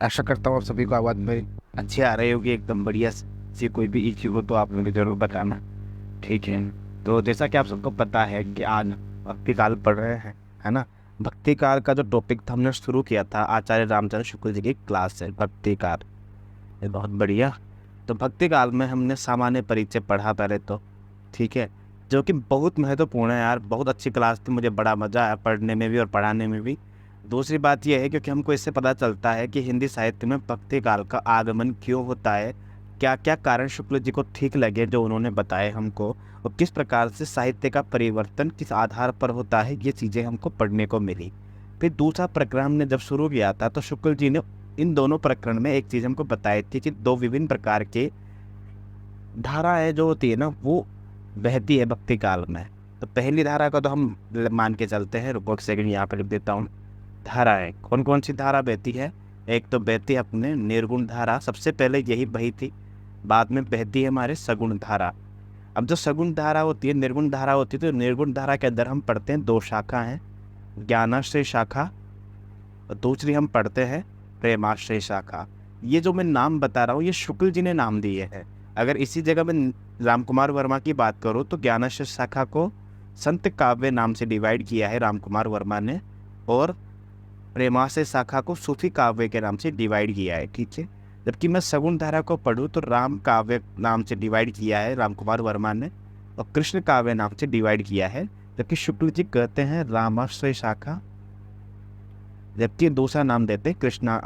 आशा करता हूँ आप सभी को आवाज़ मेरी अच्छी आ रही होगी, एकदम बढ़िया सी। कोई भी इश्यू हो तो आप मुझे ज़रूर बताना, ठीक है। तो जैसा कि आप सबको पता है कि आज भक्ति काल पढ़ रहे हैं, है ना। भक्ति काल का जो टॉपिक था हमने शुरू किया था आचार्य रामचंद्र शुक्ल जी की क्लास से, भक्ति काल। ये बहुत बढ़िया। तो भक्ति काल में हमने सामान्य परिचय पढ़ा पहले तो, ठीक है, जो कि बहुत महत्वपूर्ण है यार। बहुत अच्छी क्लास थी, मुझे बड़ा मज़ा आया पढ़ने में भी और पढ़ाने में भी। दूसरी बात यह है क्योंकि हमको इससे पता चलता है कि हिंदी साहित्य में भक्ति काल का आगमन क्यों होता है, क्या क्या कारण शुक्ल जी को ठीक लगे जो उन्होंने बताए हमको, और किस प्रकार से साहित्य का परिवर्तन किस आधार पर होता है, ये चीज़ें हमको पढ़ने को मिली। फिर दूसरा प्रकरण हमने जब शुरू किया था तो शुक्ल जी ने इन दोनों प्रकरण में एक चीज़ हमको बताई थी कि दो विभिन्न प्रकार के धाराएं जो होती है ना वो बहती है भक्ति काल में। तो पहली धारा का तो हम मान के चलते हैं, रुको एक सेकंड यहाँ पे लिख देता हूँ। धाराएं कौन कौन सी धारा बहती है? एक तो बहती है अपने निर्गुण धारा, सबसे पहले यही बही थी। बाद में बहती है हमारे सगुण धारा। अब जो सगुण धारा होती है, निर्गुण धारा होती है, तो निर्गुण धारा के अंदर हम पढ़ते हैं दो शाखा हैं, ज्ञानाश्रय शाखा और दूसरी हम पढ़ते हैं प्रेमाश्रय शाखा। ये जो मैं नाम बता रहा हूँ ये शुक्ल जी ने नाम दिए हैं। अगर इसी जगह मैं राम कुमार वर्मा की बात करूँ तो ज्ञानाश्रय शाखा को संत काव्य नाम से डिवाइड किया है राम कुमार वर्मा ने, और प्रेमाश्रय शाखा को सूफी काव्य के नाम से डिवाइड किया है, ठीक है। जबकि मैं सगुण धारा को पढ़ूँ तो राम काव्य नाम से डिवाइड किया है राम कुमार वर्मा ने, और कृष्ण काव्य नाम से डिवाइड किया है। जबकि शुक्ल जी कहते हैं रामाश्रय शाखा, जबकि दूसरा नाम देते हैं कृष्णा,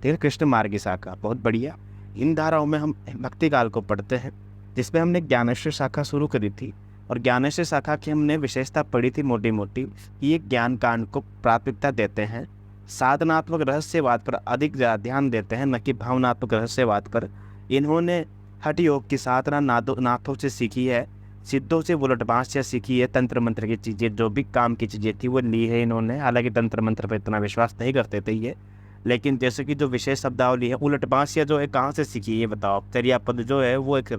ठीक है, कृष्ण मार्गी शाखा। बहुत बढ़िया। इन धाराओं में हम भक्ति काल को पढ़ते हैं, जिसमें हमने ज्ञानेश्वर शाखा शुरू करी थी। और ज्ञानेश्वर शाखा की हमने विशेषता पढ़ी थी मोटी मोटी कि ये ज्ञान कांड को प्राथमिकता देते हैं, साधनात्मक रहस्यवाद पर अधिक ध्यान देते हैं, न कि भावनात्मक रहस्यवाद पर। इन्होंने हठ योग की साधना नाथों से सीखी है, सिद्धों से उलटबांस से सीखी है। तंत्र मंत्र की चीज़ें, जो भी काम की चीज़ें थी वो ली है इन्होंने। हालांकि तंत्र मंत्र पर इतना विश्वास नहीं करते थे ये, लेकिन जैसे कि जो विशेष शब्दावली है, उलटबांसिया जो है कहाँ से सीखी ये बताओ। चर्या पद जो है वो एक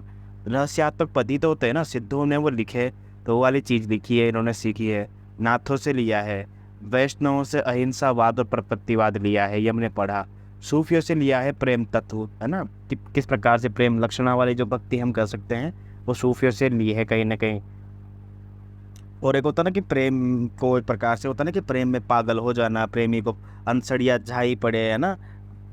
रहस्यात्मक पद ही तो होते हैं ना, सिद्धों ने वो लिखे तो वो वाली चीज़ लिखी है, इन्होंने सीखी है। नाथों से लिया है, वैष्णवों से अहिंसावाद और प्रपत्तिवाद लिया है, ये हमने पढ़ा। सूफियों से लिया है प्रेम तत्व, है ना, कि किस प्रकार से प्रेम लक्षणा वाली जो भक्ति हम कर सकते हैं वो सूफियों से ली है कहीं ना कहीं। और एक होता ना कि प्रेम को एक प्रकार से होता ना कि प्रेम में पागल हो जाना, प्रेमी को अंसड़िया झाई पड़े, है ना,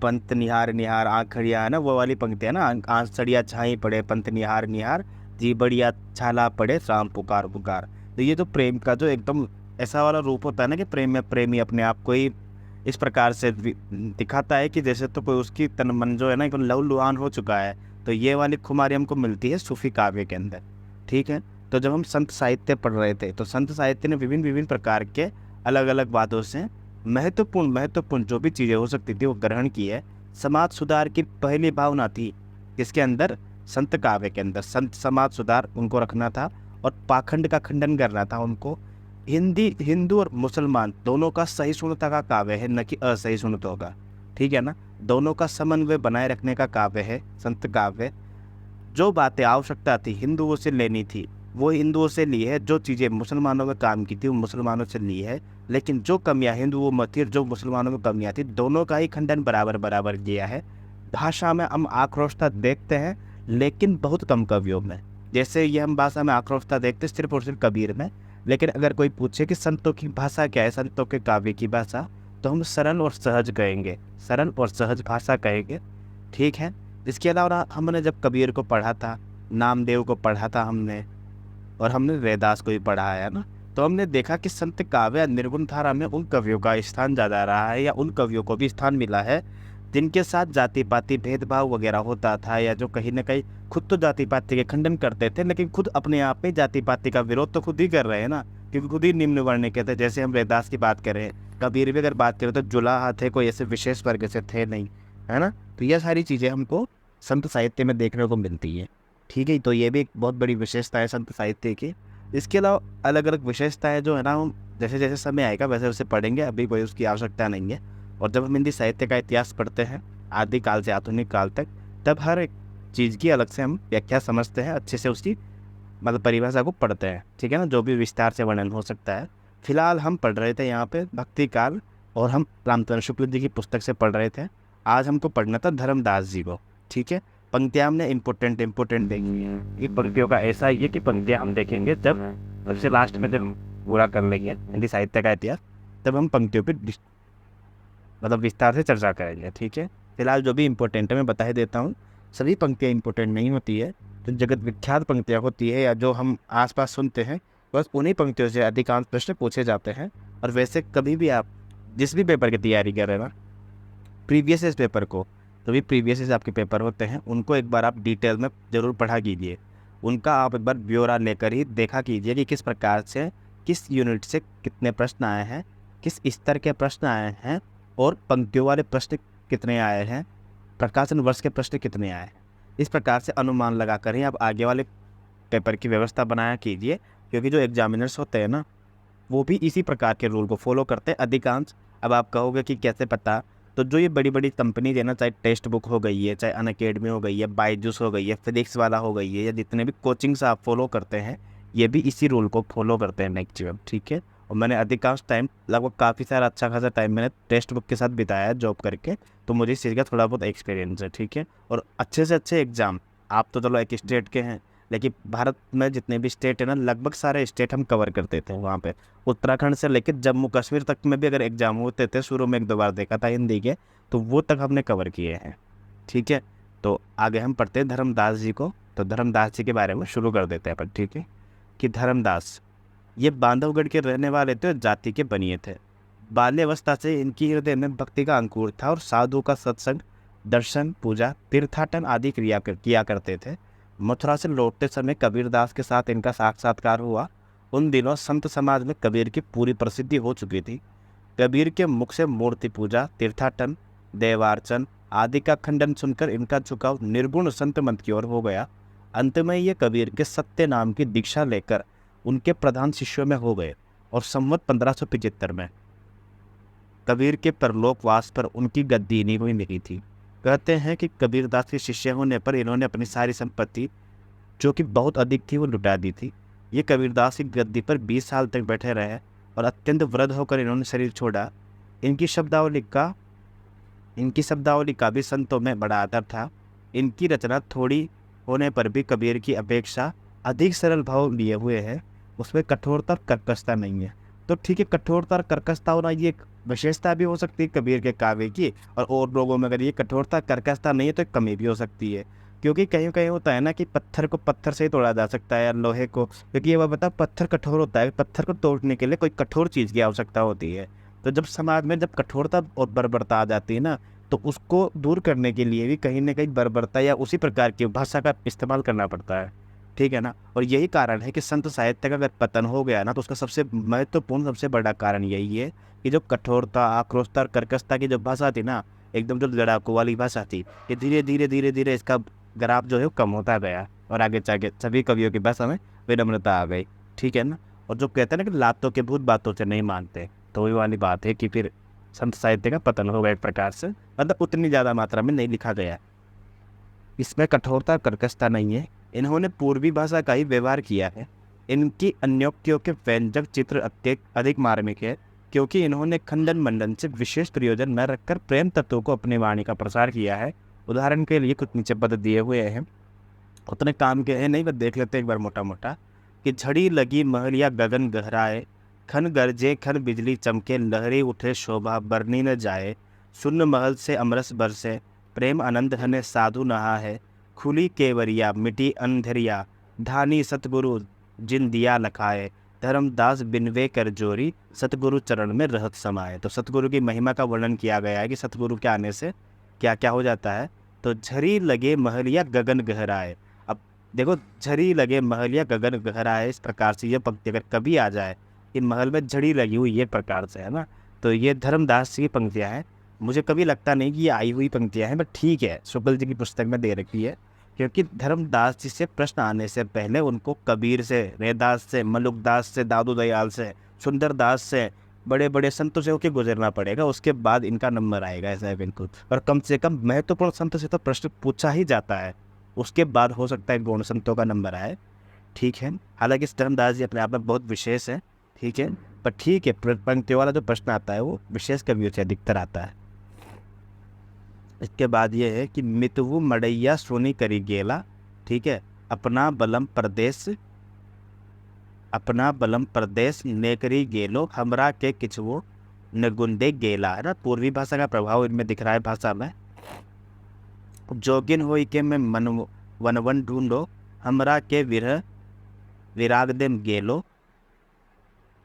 पंत निहार निहार आंखड़िया, है ना, वो वाली पंक्ति है ना, आंसड़िया झाई पड़े पंत निहार निहार, जी बढ़िया छाला पड़े शाम पुकार पुकार। तो ये जो प्रेम का जो एकदम ऐसा वाला रूप होता है ना कि प्रेम में प्रेमी अपने आप को ही इस प्रकार से दिखाता है कि जैसे तो कोई उसकी तन मन जो है ना एकदम लहूलुहान हो चुका है। तो ये वाली खुमारी हमको मिलती है सूफी काव्य के अंदर, ठीक है। तो जब हम संत साहित्य पढ़ रहे थे तो संत साहित्य ने विभिन्न विभिन्न प्रकार के अलग अलग बातों से महत्वपूर्ण जो भी चीज़ें हो सकती थी वो ग्रहण की है। समाज सुधार की पहली भावना थी किसके अंदर? संत काव्य के अंदर। संत समाज सुधार उनको रखना था और पाखंड का खंडन करना था उनको। हिंदू और मुसलमान दोनों का सहिष्णुता का काव्य है, न कि असहिष्णुता का, ठीक है ना। दोनों का समन्वय बनाए रखने का काव्य है संत काव्य। जो बातें आवश्यकता थी हिंदुओं से लेनी थी वो हिंदुओं से ली है, जो चीज़ें मुसलमानों में काम की थी वो मुसलमानों से ली है। लेकिन जो कमियां हिंदुओं में थी, जो मुसलमानों में कमियां थी, दोनों का ही खंडन बराबर बराबर किया है। भाषा में हम आक्रोशता देखते हैं लेकिन बहुत कम कवियों में। जैसे ये हम भाषा में आक्रोशता देखते सिर्फ और सिर्फ कबीर में। लेकिन अगर कोई पूछे कि संतों की भाषा क्या है, संतों के काव्य की भाषा, तो हम सरल और सहज कहेंगे, सरल और सहज भाषा कहेंगे, ठीक है। इसके अलावा हमने जब कबीर को पढ़ा था, नामदेव को पढ़ा था हमने, और हमने रैदास को भी पढ़ा है ना, तो हमने देखा कि संत काव्य निर्गुण धारा में उन कवियों का स्थान ज़्यादा रहा है, या उन कवियों को भी स्थान मिला है जिनके साथ जाति पाति भेदभाव वगैरह होता था, या जो कहीं ना कहीं खुद तो जाति पाति के खंडन करते थे लेकिन खुद अपने आप में जाति पाति का विरोध तो खुद ही कर रहे हैं ना, क्योंकि खुद ही निम्न वर्ण के थे। जैसे हम रैदास की बात करें, कबीर भी अगर बात करें तो जुलाहा थे, कोई ऐसे विशेष वर्ग से थे नहीं, है ना। तो यह सारी चीज़ें हमको संत साहित्य में देखने को मिलती है, ठीक है। तो ये भी एक बहुत बड़ी विशेषता है संत साहित्य की। इसके अलावा अलग अलग विशेषताएं जो है ना, हम जैसे जैसे समय आएगा वैसे वैसे पढ़ेंगे, अभी कोई उसकी आवश्यकता नहीं है। और जब हम हिंदी साहित्य का इतिहास पढ़ते हैं आदिकाल से आधुनिक काल तक, तब हर एक चीज़ की अलग से हम व्याख्या समझते हैं, अच्छे से उसकी मतलब परिभाषा को पढ़ते हैं, ठीक है ना, जो भी विस्तार से वर्णन हो सकता है। फिलहाल हम पढ़ रहे थे यहाँ पे भक्ति काल, और हम रामचंद्र शुक्ल जी की पुस्तक से पढ़ रहे थे। आज हमको पढ़ना था धर्मदास जी को, ठीक है। पंक्तियाँ हमने इम्पोर्टेंट देखी हैं। ये पंक्तियों का ऐसा ही है कि पंक्तियाँ हम देखेंगे जब सबसे लास्ट में जब पूरा कर लेंगे हिंदी साहित्य का इतिहास, तब हम पंक्तियों पे मतलब विस्तार से चर्चा करेंगे, ठीक है। फिलहाल जो भी इम्पोर्टेंट है मैं बता ही देता हूँ। सभी पंक्तियाँ इम्पोर्टेंट नहीं होती है, जो जगत विख्यात पंक्तियाँ होती है या जो हम आसपास सुनते हैं, बस उन्हीं पंक्तियों से अधिकांश प्रश्न पूछे जाते हैं। और वैसे कभी भी आप जिस भी पेपर की तैयारी कर रहे हैं ना, प्रीवियस ईयर पेपर को, तो भी प्रीवियस ईयर आपके पेपर होते हैं, उनको एक बार आप डिटेल में ज़रूर पढ़ा कीजिए। उनका आप एक बार ब्यौरा लेकर ही देखा कीजिए कि किस प्रकार से, किस यूनिट से कितने प्रश्न आए हैं, किस स्तर के प्रश्न आए हैं, और पंक्तियों वाले प्रश्न कितने आए हैं, प्रकाशन वर्ष के प्रश्न कितने आए हैं। इस प्रकार से अनुमान लगाकर ही आप आगे वाले पेपर की व्यवस्था बनाया कीजिए, क्योंकि जो एग्जामिनर्स होते हैं ना, वो भी इसी प्रकार के रूल को फॉलो करते हैं अधिकांश। अब आप कहोगे कि कैसे पता, तो जो ये बड़ी बड़ी कंपनी है ना, चाहे टेक्स्ट बुक हो गई है, चाहे अनअकैडमी हो गई है, बायजूस हो गई है, फिजिक्स वाला हो गई है, या जितने भी कोचिंग्स आप फॉलो करते हैं, ये भी इसी रूल को फॉलो करते हैं मैक्सिमम, ठीक है। और मैंने अधिकांश टाइम, लगभग काफ़ी सारा अच्छा खासा टाइम मैंने टेक्स्ट बुक के साथ बिताया है जॉब करके, तो मुझे इस चीज़ का थोड़ा बहुत एक्सपीरियंस है, ठीक है। और अच्छे से अच्छे एग्ज़ाम, आप तो चलो एक स्टेट के हैं, लेकिन भारत में जितने भी स्टेट है ना, लगभग सारे स्टेट हम कवर करते थे वहाँ पे। उत्तराखंड से लेकर जम्मू कश्मीर तक में भी अगर एग्जाम होते थे, शुरू में 1-2 बार देखा था हिंदी के, तो वो तक हमने कवर किए हैं, ठीक है। तो आगे हम पढ़ते हैं धर्मदास जी को। तो धर्मदास जी के बारे में शुरू कर देते हैं अपन, ठीक है। कि धर्मदास ये बांधवगढ़ के रहने वाले थे, जाति के बनिए थे। बाल्यावस्था से इनकी हृदय में भक्ति का अंकुर था और साधु का सत्संग, दर्शन, पूजा, तीर्थाटन आदि किया करते थे। मथुरा से लौटते समय कबीरदास के साथ इनका साक्षात्कार हुआ। उन दिनों संत समाज में कबीर की पूरी प्रसिद्धि हो चुकी थी। कबीर के मुख से मूर्ति पूजा, तीर्थाटन, देवार्चन आदि का खंडन सुनकर इनका झुकाव निर्गुण संत मत की ओर हो गया। अंत में ये कबीर के सत्य नाम की दीक्षा लेकर उनके प्रधान शिष्यों में हो गए और संवत 1575 में कबीर के परलोकवास पर उनकी गद्दी इन्हीं को ही मिली थी। कहते हैं कि कबीरदास के शिष्य होने पर इन्होंने अपनी सारी संपत्ति, जो कि बहुत अधिक थी, वो लुटा दी थी। ये कबीरदास की गद्दी पर 20 साल तक बैठे रहे और अत्यंत वृद्ध होकर इन्होंने शरीर छोड़ा। इनकी शब्दावली का भी संतों में बड़ा आदर था। इनकी रचना थोड़ी होने पर भी कबीर की अपेक्षा अधिक सरल भाव लिए हुए है। उसमें कठोरता और कर्कशता नहीं है। तो ठीक है, कठोरता और कर्कशता होना ये एक विशेषता भी हो सकती है कबीर के काव्य की, और लोगों में अगर ये कठोरता कर्कशता नहीं है तो कमी भी हो सकती है। क्योंकि कहीं कहीं होता है ना कि पत्थर को पत्थर से ही तोड़ा जा सकता है, या लोहे को, क्योंकि ये बता पत्थर कठोर होता है, पत्थर को तोड़ने के लिए कोई कठोर चीज़ की आवश्यकता होती है। तो जब समाज में जब कठोरता और बर्बरता आ जाती है ना, तो उसको दूर करने के लिए भी कहीं ना कहीं बर्बरता या उसी प्रकार की भाषा का इस्तेमाल करना पड़ता है, ठीक है ना। और यही कारण है कि संत साहित्य का अगर पतन हो गया ना, तो उसका सबसे महत्वपूर्ण, सबसे बड़ा कारण यही है कि जो कठोरता, आक्रोशता और कर्कशता की जो भाषा थी ना, एकदम जो लड़ाकू वाली भाषा थी, ये धीरे धीरे इसका ग्राफ जो है वो कम होता गया, और आगे जाके सभी कवियों की भाषा में विनम्रता आ गई, ठीक है ना। और जो कहते हैं ना कि लातों के भूत बातों से नहीं मानते, तो वही वाली बात है कि फिर संत साहित्य का पतन हो गया एक प्रकार से, मतलब उतनी ज़्यादा मात्रा में नहीं लिखा गया। इसमें कठोरता कर्कशता नहीं है। इन्होंने पूर्वी भाषा का ही व्यवहार किया है। इनकी अन्योक्तियों के व्यंजक चित्र अधिक मार्मिक है, क्योंकि इन्होंने खंडन मंडन से विशेष प्रयोजन न रखकर प्रेम तत्वों को अपनी वाणी का प्रसार किया है। उदाहरण के लिए कुछ नीचे पद दिए हुए हैं, उतने काम के हैं नहीं, बस देख लेते हैं एक बार मोटा मोटा। कि झड़ी लगी महलिया गगन गहराए, खन गरजे खन बिजली चमके, लहरी उठे शोभा बरनी न जाए, सुन्न महल से अमरस बरसे, प्रेम आनंद हने साधु नहा है, खुली केवरिया मिटी अंधेरिया, धानी सतगुरु जिन दिया लखाए, धर्मदास बिनवे कर जोरी, सतगुरु चरण में रहत समाए। तो सतगुरु की महिमा का वर्णन किया गया है कि सतगुरु के आने से क्या क्या हो जाता है। तो झरी लगे महलिया गगन गहराए, अब देखो, झरी लगे महलिया गगन गहराए, इस प्रकार से ये पंक्ति अगर कभी आ जाए कि महल में झड़ी लगी हुई ये प्रकार से, है ना, तो ये धर्मदास जी की पंक्तियाँ हैं। मुझे कभी लगता नहीं कि ये आई हुई पंक्तियाँ हैं, बट ठीक है, शुक्ल जी की पुस्तक में दे रखी है। क्योंकि धर्मदास जी से प्रश्न आने से पहले उनको कबीर से, रैदास से, मलुकदास से, दादू दयाल से, सुंदरदास से, बड़े बड़े संतों से होकर गुजरना पड़ेगा, उसके बाद इनका नंबर आएगा, ऐसा है बिल्कुल। और कम से कम महत्वपूर्ण संत से तो प्रश्न पूछा ही जाता है, उसके बाद हो सकता है गौण संतों का नंबर आए, ठीक है। हालांकि धर्मदास जी अपने आप में बहुत विशेष है, ठीक है, पर ठीक है, पंक्तियों वाला जो प्रश्न आता है वो विशेष कवियों से अधिकतर आता है। इसके बाद ये है कि मितवु मड़ैया सोनी करी गेला, ठीक है, अपना बलम प्रदेश नेकरी गेलो हमरा के किचवो नगुंडे गेला, है ना। पूर्वी भाषा का प्रभाव इनमें दिख रहा है भाषा में। जोगिन होई के मैं मन वनवन ढूंढो हमरा के विरह विराग देम गेलो,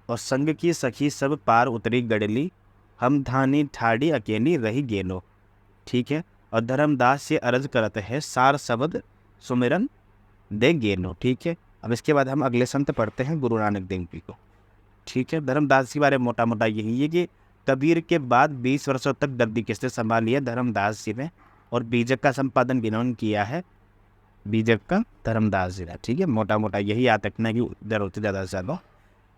और संग की सखी सब पार उतरी गड़ली हम धानी ठाड़ी अकेली रही गेलो, ठीक है। और धर्मदास ये अर्ज करते हैं सार शब्द सुमिरन दे गेलो, ठीक है। अब इसके बाद हम अगले संत पढ़ते हैं गुरु नानक देव जी को, ठीक है। धर्मदास के बारे में मोटा मोटा यही है कि कबीर के बाद 20 वर्षों तक गद्दी किस्तें संभाली है धर्मदास जी ने, और बीजक का संपादन जिन्होंने किया है, बीजक का धर्मदास जी ने, ठीक है। मोटा मोटा यही याद रखना कि जरूरत से ज़्यादा से ज़्यादा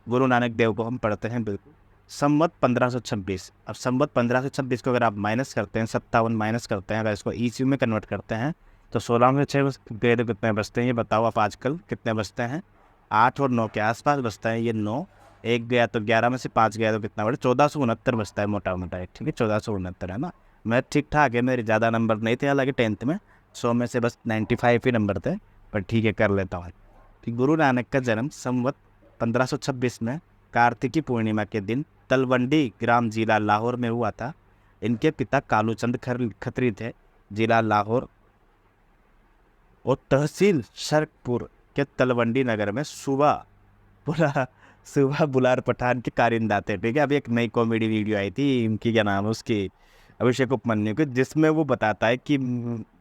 गुरु नानक देव को हम पढ़ते हैं बिल्कुल। संवत 1526। अब संवत 1526 को अगर आप माइनस करते हैं, 57 माइनस करते हैं, अगर इसको ईस्वी में कन्वर्ट करते हैं तो 16 में 6 गए तो कितने बचते हैं ये बताओ आप आजकल कितने बचते हैं? 8 और 9 के आसपास बचता है ये 9, एक गया तो 11 में से 5 गया तो कितना बड़ा 1469 बचता है मोटा मोटा, ठीक है 1469 है ना। मैं ठीक ठाक है, मेरे ज़्यादा नंबर नहीं थे, हालांकि 10th में 100 में से बस 95 ही नंबर थे, पर ठीक है कर लेता हूँ। कि गुरु नानक का जन्म संवत 1526 में कार्तिकी पूर्णिमा के दिन तलवंडी ग्राम जिला लाहौर में हुआ था। इनके पिता कालूचंद खत्री थे, जिला लाहौर और तहसील शर्कपुर के तलवंडी नगर में सुबह बुलार पठान के कारिंदा थे, ठीक है। अभी एक नई कॉमेडी वीडियो आई थी इनकी, क्या नाम है उसकी, अभिषेक उपमन्यु की, जिसमें वो बताता है कि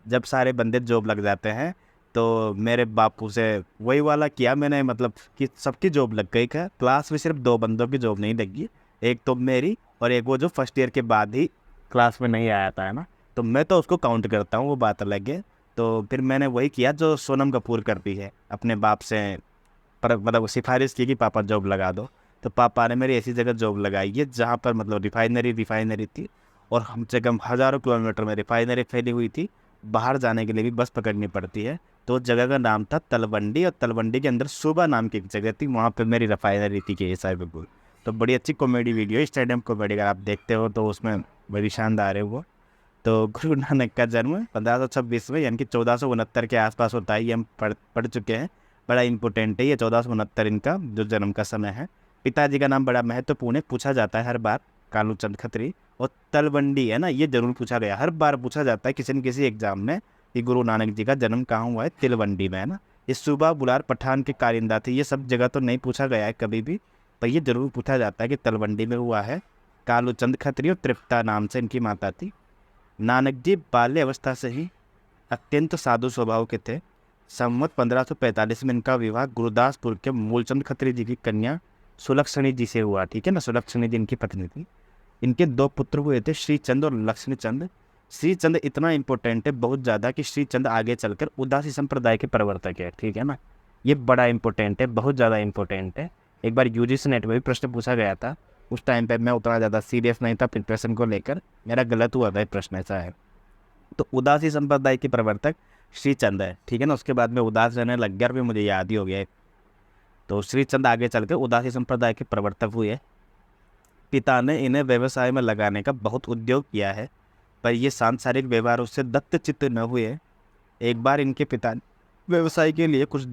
जब सारे बंदे जॉब लग जाते हैं तो मेरे बापू से वही वाला किया मैंने, मतलब कि सबकी जॉब लग गई। क्या क्लास में सिर्फ 2 बंदों की जॉब नहीं लगी, एक तो मेरी और एक वो जो फर्स्ट ईयर के बाद ही क्लास में नहीं आया था, है ना। तो मैं तो उसको काउंट करता हूँ, वो बात अलग है। तो फिर मैंने वही किया जो सोनम कपूर करती है, अपने बाप से पर मतलब सिफारिश की कि पापा जॉब लगा दो। तो पापा ने मेरी ऐसी जगह जॉब लगाई है जहाँ पर मतलब रिफाइनरी थी, और हम से कम हज़ारों किलोमीटर में रिफाइनरी फैली हुई थी, बाहर जाने के लिए भी बस पकड़नी पड़ती है। तो जगह का नाम था तलवंडी, और तलवंडी के अंदर सुबह नाम की एक जगह थी, वहाँ पे मेरी रिफाइनरी थी के हिसाब बिल्कुल। तो बड़ी अच्छी कॉमेडी वीडियो है, स्टैंड अप कॉमेडी, अगर आप देखते हो तो उसमें बड़ी शानदार है वो। तो गुरु नानक का जन्म 1526 में यानी कि 1469 के आसपास होता है, ये हम पढ़ चुके हैं, बड़ा इंपॉर्टेंट है ये 1469 इनका जो जन्म का समय है। पिताजी का नाम बड़ा महत्वपूर्ण है, पूछा जाता है हर बार, कालूचंद खत्री। और तलवंडी है ना, ये जरूर पूछा गया, हर बार पूछा जाता है किसी न किसी एग्जाम में कि गुरु नानक जी का जन्म कहाँ हुआ है, तिलवंडी में, है ना। ये सुबह बुलार पठान के कारिंदा थे, ये सब जगह तो नहीं पूछा गया है कभी भी, पर ये जरूर पूछा जाता है कि तलवंडी में हुआ है। कालूचंद खत्री और तृप्ता नाम से इनकी माता थी। नानक जी बाल्य अवस्था से ही अत्यंत साधु स्वभाव के थे। संवत 1545 में इनका विवाह गुरुदासपुर के मूलचंद खत्री जी की कन्या सुलक्षणी जी से हुआ, ठीक है ना। सुलक्षणी जी इनकी पत्नी थी। इनके 2 पुत्र हुए थे, श्रीचंद और लक्ष्मीचंद। श्रीचंद इतना इंपॉर्टेंट है बहुत ज़्यादा कि श्रीचंद आगे चलकर उदासी संप्रदाय के प्रवर्तक है, ठीक है ना। ये बड़ा इंपॉर्टेंट है, बहुत ज़्यादा इंपॉर्टेंट है। एक बार यूजीसी नेट में भी प्रश्न पूछा गया था, उस टाइम पे मैं उतना ज़्यादा सीरियस नहीं था प्रिपरेशन को लेकर, मेरा गलत हुआ था प्रश्न, ऐसा है। तो उदासी संप्रदाय के प्रवर्तक श्रीचंद है, ठीक है ना। उसके बाद में उदास रहने लग गया और भी मुझे याद ही हो गया। तो श्रीचंद आगे चलकर उदासी संप्रदाय के प्रवर्तक हुए। पिता ने इन्हें व्यवसाय में लगाने का बहुत उद्योग किया है, पर ये सांसारिक व्यवहारों से दत्तचित्त न हुए। एक बार इनके पिता ने व्यवसाय के लिए कुछ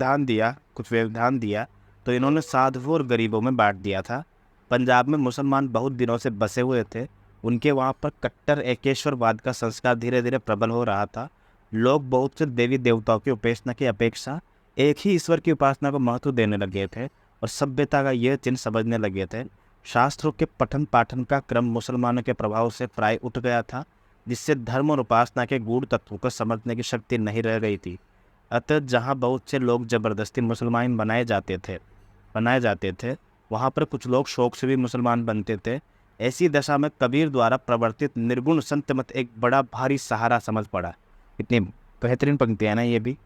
व्यवधान दिया तो इन्होंने साधुओं और गरीबों में बांट दिया था। पंजाब में मुसलमान बहुत दिनों से बसे हुए थे, उनके वहाँ पर कट्टर एकेश्वरवाद का संस्कार धीरे धीरे प्रबल हो रहा था। लोग बहुत से देवी देवताओं की उपासना की अपेक्षा एक ही ईश्वर की उपासना को महत्व देने लगे थे और सभ्यता का यह चिन्ह समझने लगे थे। शास्त्रों के पठन पाठन का क्रम मुसलमानों के प्रभाव से प्राय उठ गया था, जिससे धर्म और उपासना के गूढ़ तत्वों को समझने की शक्ति नहीं रह गई थी। अतः जहाँ बहुत से लोग जबरदस्ती मुसलमान बनाए जाते थे वहाँ पर कुछ लोग शौक से भी मुसलमान बनते थे। ऐसी दशा में कबीर द्वारा प्रवर्तित निर्गुण संत मत एक बड़ा भारी सहारा समझ पड़ा। इतनी बेहतरीन पंक्तियाँ ना ये भी,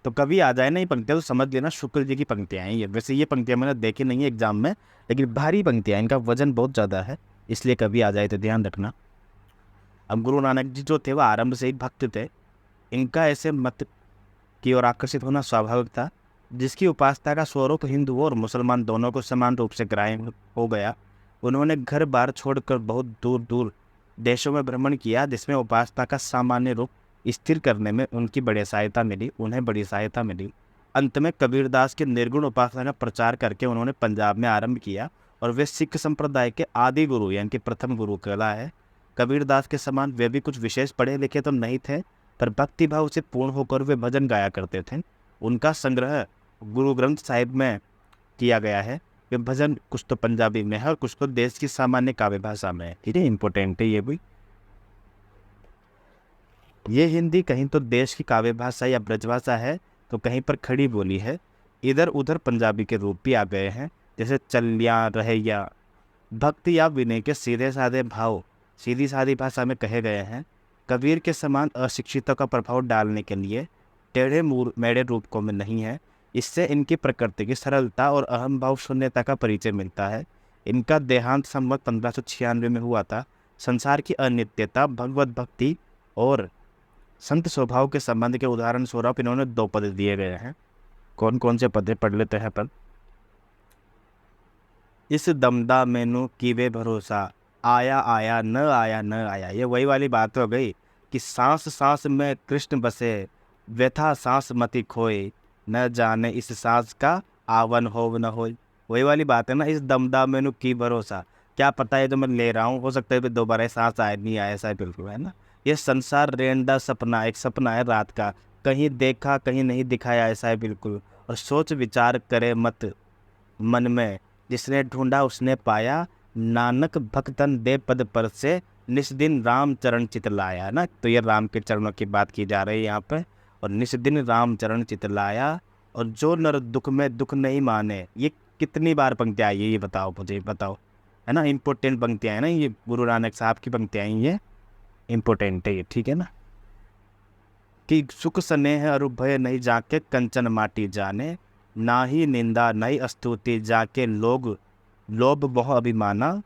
तो कभी आ जाए ना ये पंक्तियाँ तो समझ लेना शुक्ल जी की पंक्तियाँ हैं ये। वैसे ये पंक्तियाँ मैंने देखी नहीं है एग्जाम में, लेकिन भारी पंक्तियाँ, इनका वजन बहुत ज़्यादा है, इसलिए कभी आ जाए तो ध्यान रखना। अब गुरु नानक जी जो थे वह आरंभ से ही भक्त थे। इनका ऐसे मत की ओर आकर्षित होना स्वाभाविक था, जिसकी उपासना का स्वरूप हिंदुओं और मुसलमान दोनों को समान रूप से ग्राह्य हो गया। उन्होंने घर बार छोड़कर बहुत दूर दूर देशों में भ्रमण किया, जिसमें उपासना का सामान्य रूप स्थिर करने में उनकी उन्हें बड़ी सहायता मिली। अंत में कबीरदास के निर्गुण उपासना का प्रचार करके उन्होंने पंजाब में आरंभ किया, और वे सिख संप्रदाय के आदि गुरु यानी कि प्रथम गुरु कहलाए। कबीरदास के समान वे भी कुछ विशेष पढ़े लिखे तो नहीं थे, पर भक्ति भाव से पूर्ण होकर वे भजन गाया करते थे। उनका संग्रह गुरु ग्रंथ साहिब में किया गया है। वे भजन कुछ तो पंजाबी में है और कुछ तो देश की सामान्य काव्य भाषा में है। ठीक है, इंपॉर्टेंट है ये भी। ये हिंदी कहीं तो देश की काव्य भाषा या ब्रजभाषा है, तो कहीं पर खड़ी बोली है। इधर उधर पंजाबी के रूप भी आ गए हैं, जैसे चलिया रहैया। भक्ति या विनय के सीधे साधे भाव सीधी सादी भाषा में कहे गए हैं। कबीर के समान अशिक्षितों का प्रभाव डालने के लिए टेढ़े मेढ़े रूपकों में नहीं है। इससे इनकी प्रकृति की सरलता और अहम भाव शून्यता का परिचय मिलता है। इनका देहांत संवत 1596 में हुआ था। संसार की अनित्यता, भगवत भक्ति और संत स्वभाव के संबंध के उदाहरण स्वरूप इन्होंने 2 पद दिए गए हैं। कौन कौन से पद पढ़ लेते हैं पर। इस दमदा मैनू कीवे भरोसा, आया आया न आया न आया। ये वही वाली बात हो गई कि सांस सांस में कृष्ण बसे, व्यथा सांस मति खोए, न जाने इस सांस का आवन हो न हो। वही वाली बात है ना, इस दमदा मैनू की भरोसा, क्या पता है जो मैं ले रहा हूँ, हो सकता है दोबारा सांस आए नहीं आए, ऐसा बिल्कुल है ना। ये संसार रेंडा सपना, एक सपना है रात का, कहीं देखा कहीं नहीं दिखाया, ऐसा है बिल्कुल। और सोच विचार करे मत मन में, जिसने ढूंढा उसने पाया, नानक भक्तन दे पद पर से, निस दिन राम चरण चित लाया ना। तो ये राम के चरणों की बात की जा रही है यहाँ पे। और निस दिन राम चरण चित लाया, और जो नर दुख में दुख नहीं माने। ये कितनी बार पंक्तियाँ आई है ये बताओ, मुझे बताओ, है ना। इम्पोर्टेंट पंक्तियाँ हैं ना ये, गुरु नानक साहब की पंक्तियाँ हैं ये, इम्पोर्टेंट है ये, ठीक है ना। कि सुख स्नेह अरु भय नहीं जाके, कंचन माटी जाने, ना ही निंदा नहीं स्तुति जाके लोग, लोभ बहु अभिमाना,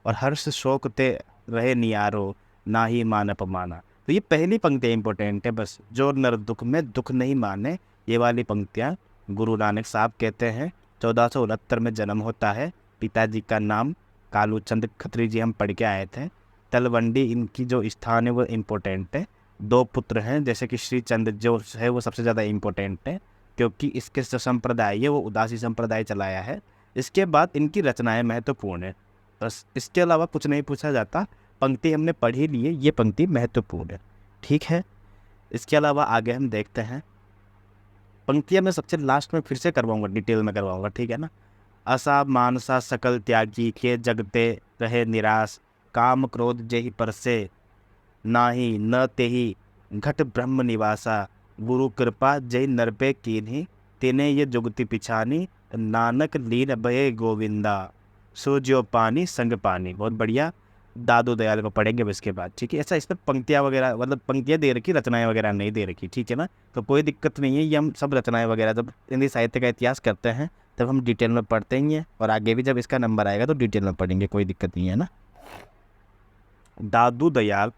और हर्ष शोक ते रहे नियारो, ना ही मान अपमाना। तो ये पहली पंक्ति इंपॉर्टेंट है बस, जो नर दुख में दुख नहीं माने। ये वाली पंक्तियाँ गुरु नानक साहब कहते हैं। 1469 में जन्म होता है। पिताजी का नाम कालू चंद खत्री जी, हम पढ़ के आए थे। तलवंडी इनकी जो स्थान है वो इम्पोर्टेंट है। 2 पुत्र हैं, जैसे कि श्री चंद जो है वो सबसे ज़्यादा इम्पोर्टेंट है, क्योंकि इसके जो संप्रदाय है वो उदासी संप्रदाय चलाया है। इसके बाद इनकी रचनाएं महत्वपूर्ण है, बस इसके अलावा कुछ नहीं पूछा जाता। पंक्ति हमने पढ़ी ली है, ये पंक्ति महत्वपूर्ण है, ठीक है। इसके अलावा आगे हम देखते हैं। पंक्तियाँ मैं सबसे लास्ट में फिर से करवाऊंगा, डिटेल में करवाऊंगा, ठीक है ना। असा मानसा सकल त्यागी के, जगते रहे निराश, काम क्रोध जेहि परसे, नाही न तेहि घट ब्रह्म निवासा, गुरु कृपा जय नरपे कीन्ही, तेने ये जुगति पिछानी, नानक लीन भये गोविंदा, सो ज्यो पानी संग पानी। बहुत बढ़िया, दादू दयाल को पढ़ेंगे इसके बाद, ठीक है। ऐसा इसमें पंक्तियाँ वगैरह, मतलब पंक्तियाँ दे रखी, रचनाएं वगैरह नहीं दे रखी, ठीक है ना। तो कोई दिक्कत नहीं है, ये हम सब रचनाएं वगैरह जब हिंदी साहित्य का इतिहास करते हैं तब हम डिटेल में पढ़ते ही हैं, और आगे भी जब इसका नंबर आएगा तो डिटेल में पढ़ेंगे, कोई दिक्कत नहीं है ना। दादू दयाल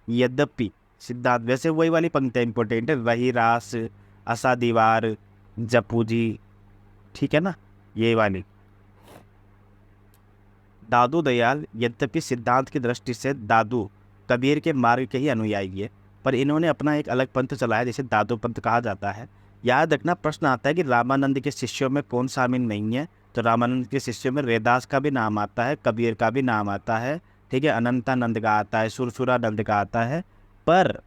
यद्यपि सिद्धांत, वैसे वही वाली पंक्तियाँ इंपॉर्टेंट है, वही रास असा दीवार जपू जी, ठीक है ना, ये वाली। दादू दयाल यद्यपि सिद्धांत की दृष्टि से दादू कबीर के मार्ग के ही अनुयायी है, पर इन्होंने अपना एक अलग पंथ चलाया जिसे दादू पंथ कहा जाता है। याद रखना, प्रश्न आता है कि रामानंद के शिष्यों में कौन शामिल नहीं है, तो रामानंद के शिष्यों में रैदास का भी नाम आता है, कबीर का भी नाम आता है, ठीक है, अनंतानंद का आता है, सुरसुरानंद का आता है, पर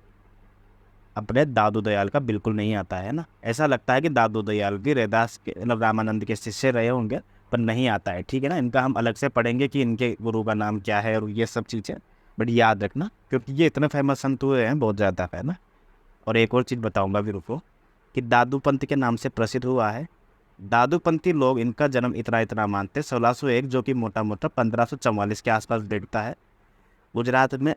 अपने दादू दयाल का बिल्कुल नहीं आता है ना। ऐसा लगता है कि दादू दयाल भी रैदास के मतलब रामानंद के शिष्य रहे होंगे, पर नहीं आता है, ठीक है ना। इनका हम अलग से पढ़ेंगे कि इनके गुरु का नाम क्या है और ये सब चीज़ें, बट याद रखना क्योंकि ये इतने फेमस संत हुए हैं बहुत ज़्यादा, है ना। और एक और चीज़ बताऊंगा भी, रुको, कि दादू पंथ के नाम से प्रसिद्ध हुआ है। दादूपंथी लोग इनका जन्म इतना मानते 1601, जो कि मोटा मोटा 1544 के आसपास बैठता है। गुजरात में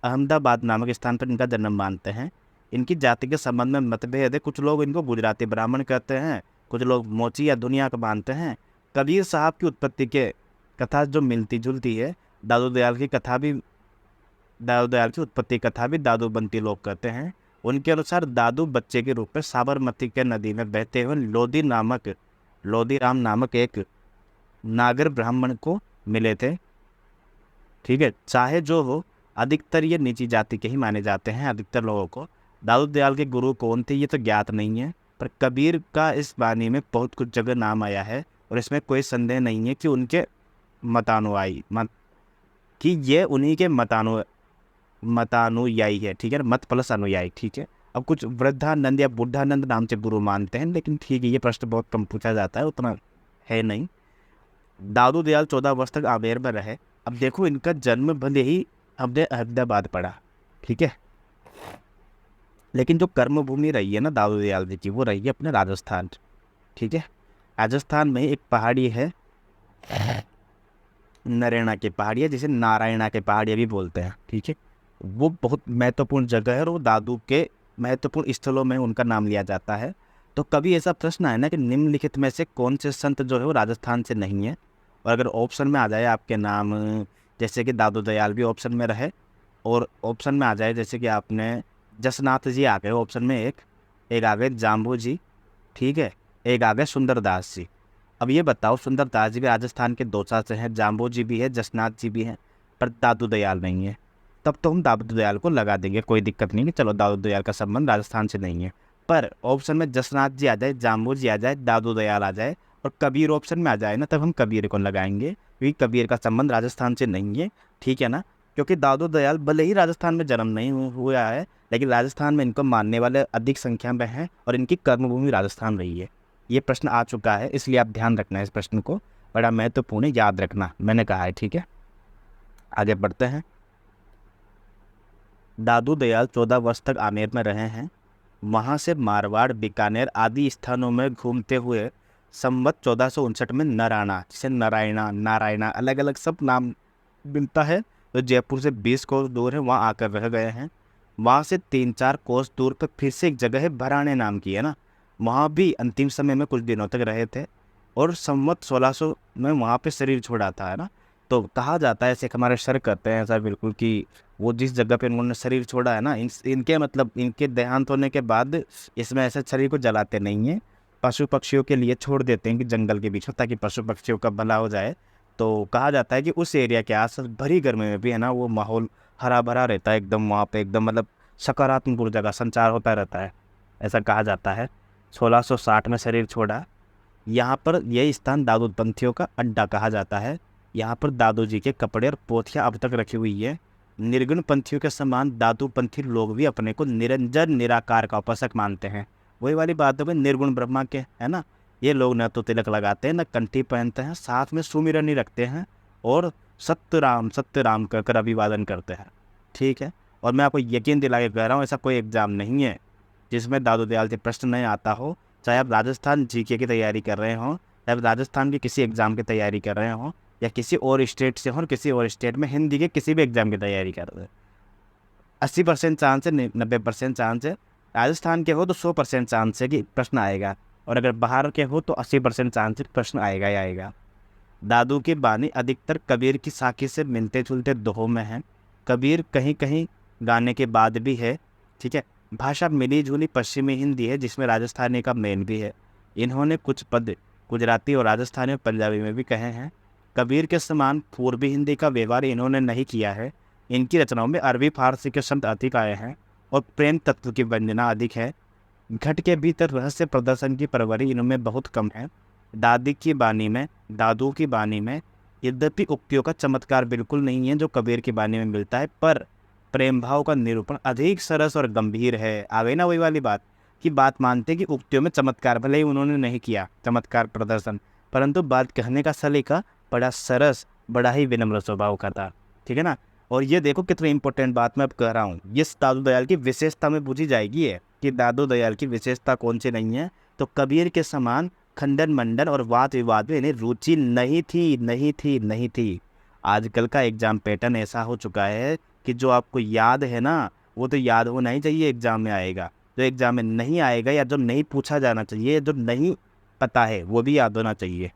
अहमदाबाद नामक स्थान पर इनका जन्म मानते हैं। इनकी जाति के संबंध में मतभेद है, कुछ लोग इनको गुजराती ब्राह्मण कहते हैं, कुछ लोग मोची या दुनिया को मानते हैं। कबीर साहब की उत्पत्ति के कथा जो मिलती जुलती है, दादू दयाल की उत्पत्ति कथा भी दादूबंती लोग कहते हैं। उनके अनुसार दादू बच्चे के रूप में साबरमती के नदी में बहते हुए लोधी राम नामक एक नागर ब्राह्मण को मिले थे, ठीक है। चाहे जो हो, अधिकतर ये निची जाति के ही माने जाते हैं अधिकतर लोगों को। दादू दयाल के गुरु कौन थे ये तो ज्ञात नहीं है, पर कबीर का इस वाणी में बहुत कुछ जगह नाम आया है और इसमें कोई संदेह नहीं है कि उनके मतानुयायी कि ये उन्हीं के मतानुयायी है, ठीक है, मत प्लस अनुयायी, ठीक है। अब कुछ वृद्धानंद या बुद्धानंद नाम से गुरु मानते हैं, लेकिन ठीक है ये प्रश्न बहुत कम पूछा जाता है, उतना है नहीं। दादू दयाल 14 वर्ष तक आमेर में रहे। अब देखो इनका जन्म भले ही हमने अहमदाबाद पढ़ा, ठीक है, लेकिन जो कर्म भूमि रही है ना दादू दयाल जी की, वो रही है अपने राजस्थान, ठीक है। राजस्थान में एक पहाड़ी है नरेना की पहाड़ी है, जिसे नारायणा के पहाड़ियाँ भी बोलते हैं, ठीक है। वो बहुत महत्वपूर्ण जगह है और वो दादू के महत्वपूर्ण स्थलों में उनका नाम लिया जाता है। तो कभी ऐसा प्रश्न आए ना कि निम्नलिखित में से कौन से संत जो है वो राजस्थान से नहीं है, और अगर ऑप्शन में आ जाए आपके नाम, जैसे कि दादू दयाल भी ऑप्शन में रहे, और ऑप्शन में आ जाए जैसे कि आपने जसनाथ जी आ गए ऑप्शन में, एक आ गए जाम्बू जी, ठीक है, एक आ गए सुंदरदास जी। अब ये बताओ सुंदरदास जी भी राजस्थान के दौसा से हैं, जाम्बू जी भी है, जसनाथ जी भी हैं, पर दादू दयाल नहीं है। तब तो हम दादू दयाल को लगा देंगे, कोई दिक्कत नहीं कि चलो दादू दयाल का संबंध राजस्थान से नहीं है। पर ऑप्शन में जसनाथ जी आ जाए, जाम्बू जी आ जाए, दादू दयाल आ जाए और कबीर ऑप्शन में आ जाए ना, तब हम कबीर को लगाएंगे, क्योंकि कबीर का संबंध राजस्थान से नहीं है, ठीक है ना। क्योंकि दादू दयाल भले ही राजस्थान में जन्म नहीं हुआ है, लेकिन राजस्थान में इनको मानने वाले अधिक संख्या में हैं और इनकी कर्मभूमि राजस्थान रही है। ये प्रश्न आ चुका है, इसलिए आप ध्यान रखना है इस प्रश्न को, बड़ा महत्वपूर्ण है, याद रखना, मैंने कहा है, ठीक है। आगे बढ़ते हैं। दादू दयाल 14 वर्ष तक आमेर में रहे हैं। वहाँ से मारवाड़, बीकानेर आदि स्थानों में घूमते हुए संवत 1459 में नराना, जिसे नारायणा अलग अलग सब नाम मिलता है, तो जयपुर से 20 कोस दूर है, वहाँ आकर रह गए हैं। वहाँ से 3-4 कोस दूर पर फिर से एक जगह है भराने नाम की, है ना, वहाँ भी अंतिम समय में कुछ दिनों तक रहे थे और संवत 1600 में वहाँ पे शरीर छोड़ा था, है ना। तो कहा जाता है, ऐसे हमारे सर कहते हैं ऐसा बिल्कुल, कि वो जिस जगह पे उन्होंने शरीर छोड़ा है ना, इनके मतलब इनके देहांत होने के बाद इसमें ऐसे शरीर को जलाते नहीं हैं, पशु पक्षियों के लिए छोड़ देते हैं कि जंगल के बीच में, ताकि पशु पक्षियों का भला हो जाए। तो कहा जाता है कि उस एरिया के आस भरी गर्मी में भी, है ना, वो माहौल हरा भरा रहता है एकदम, वहाँ पे एकदम मतलब सकारात्मक ऊर्जा का संचार होता रहता है, ऐसा कहा जाता है। 1660 में शरीर छोड़ा। यहाँ पर यह स्थान दादू पंथियों का अड्डा कहा जाता है। यहाँ पर दादू जी के कपड़े और पोथियाँ अब तक रखी हुई है। निर्गुण पंथियों के समान दादू पंथी लोग भी अपने को निरंजन निराकार का उपासक मानते हैं। वही वाली बात हो गई निर्गुण ब्रह्मा के, है ना। ये लोग न तो तिलक लगाते हैं, न कंठी पहनते हैं, साथ में सुमिरन रखते हैं और सत्य राम कहकर अभिवादन करते हैं, ठीक है। और मैं आपको यकीन दिला के कह रहा हूँ, ऐसा कोई एग्जाम नहीं है जिसमें दादू दयाल से प्रश्न नहीं आता हो। चाहे आप राजस्थान जीके की तैयारी कर रहे हों, चाहे आप राजस्थान की किसी एग्ज़ाम की तैयारी कर रहे हों, या किसी और स्टेट से हों, किसी और स्टेट में हिंदी के किसी भी एग्ज़ाम की तैयारी कर रहे हैं, 80% चांस है, 90% चांस है। राजस्थान के हो तो 100% चांस है कि प्रश्न आएगा, और अगर बाहर के हो तो 80% चांस है प्रश्न आएगा ही आएगा। दादू की बानी अधिकतर कबीर की साखी से मिलते जुलते दोहों में है। कबीर कहीं कहीं गाने के बाद भी है, ठीक है। भाषा मिली जुली पश्चिमी हिंदी है, जिसमें राजस्थानी का मेन भी है। इन्होंने कुछ पद गुजराती और राजस्थानी और पंजाबी में भी कहे हैं। कबीर के समान पूर्वी हिंदी का व्यवहार इन्होंने नहीं किया है। इनकी रचनाओं में अरबी फारसी के शब्द अधिक आए हैं और प्रेम तत्व की वंदना अधिक है। घट के भीतर रहस्य प्रदर्शन की परवरी इनमें बहुत कम है। दादू की बानी में यद्यपि उक्तियों का चमत्कार बिल्कुल नहीं है जो कबीर की बानी में मिलता है, पर प्रेम भाव का निरूपण अधिक सरस और गंभीर है। आ गई ना वही वाली बात कि बात मानते कि उक्तियों में चमत्कार भले ही उन्होंने नहीं किया चमत्कार प्रदर्शन, परंतु बात कहने का सलीका बड़ा सरस, बड़ा ही विनम्र स्वभाव का था, ठीक है ना। और ये देखो कितनी इंपॉर्टेंट बात मैं अब कह रहा हूँ, ये दादू दयाल की विशेषता में पूछी जाएगी है कि दादू दयाल की विशेषता कौन सी नहीं है, तो कबीर के समान खंडन मंडन और वाद विवाद में इन्हें रुचि नहीं थी। आजकल का एग्जाम पैटर्न ऐसा हो चुका है कि जो आपको याद है ना, वो तो याद होना ही चाहिए एग्जाम में आएगा, जो एग्जाम में नहीं आएगा या जो नहीं पूछा जाना चाहिए, जो नहीं पता है वो भी याद होना चाहिए,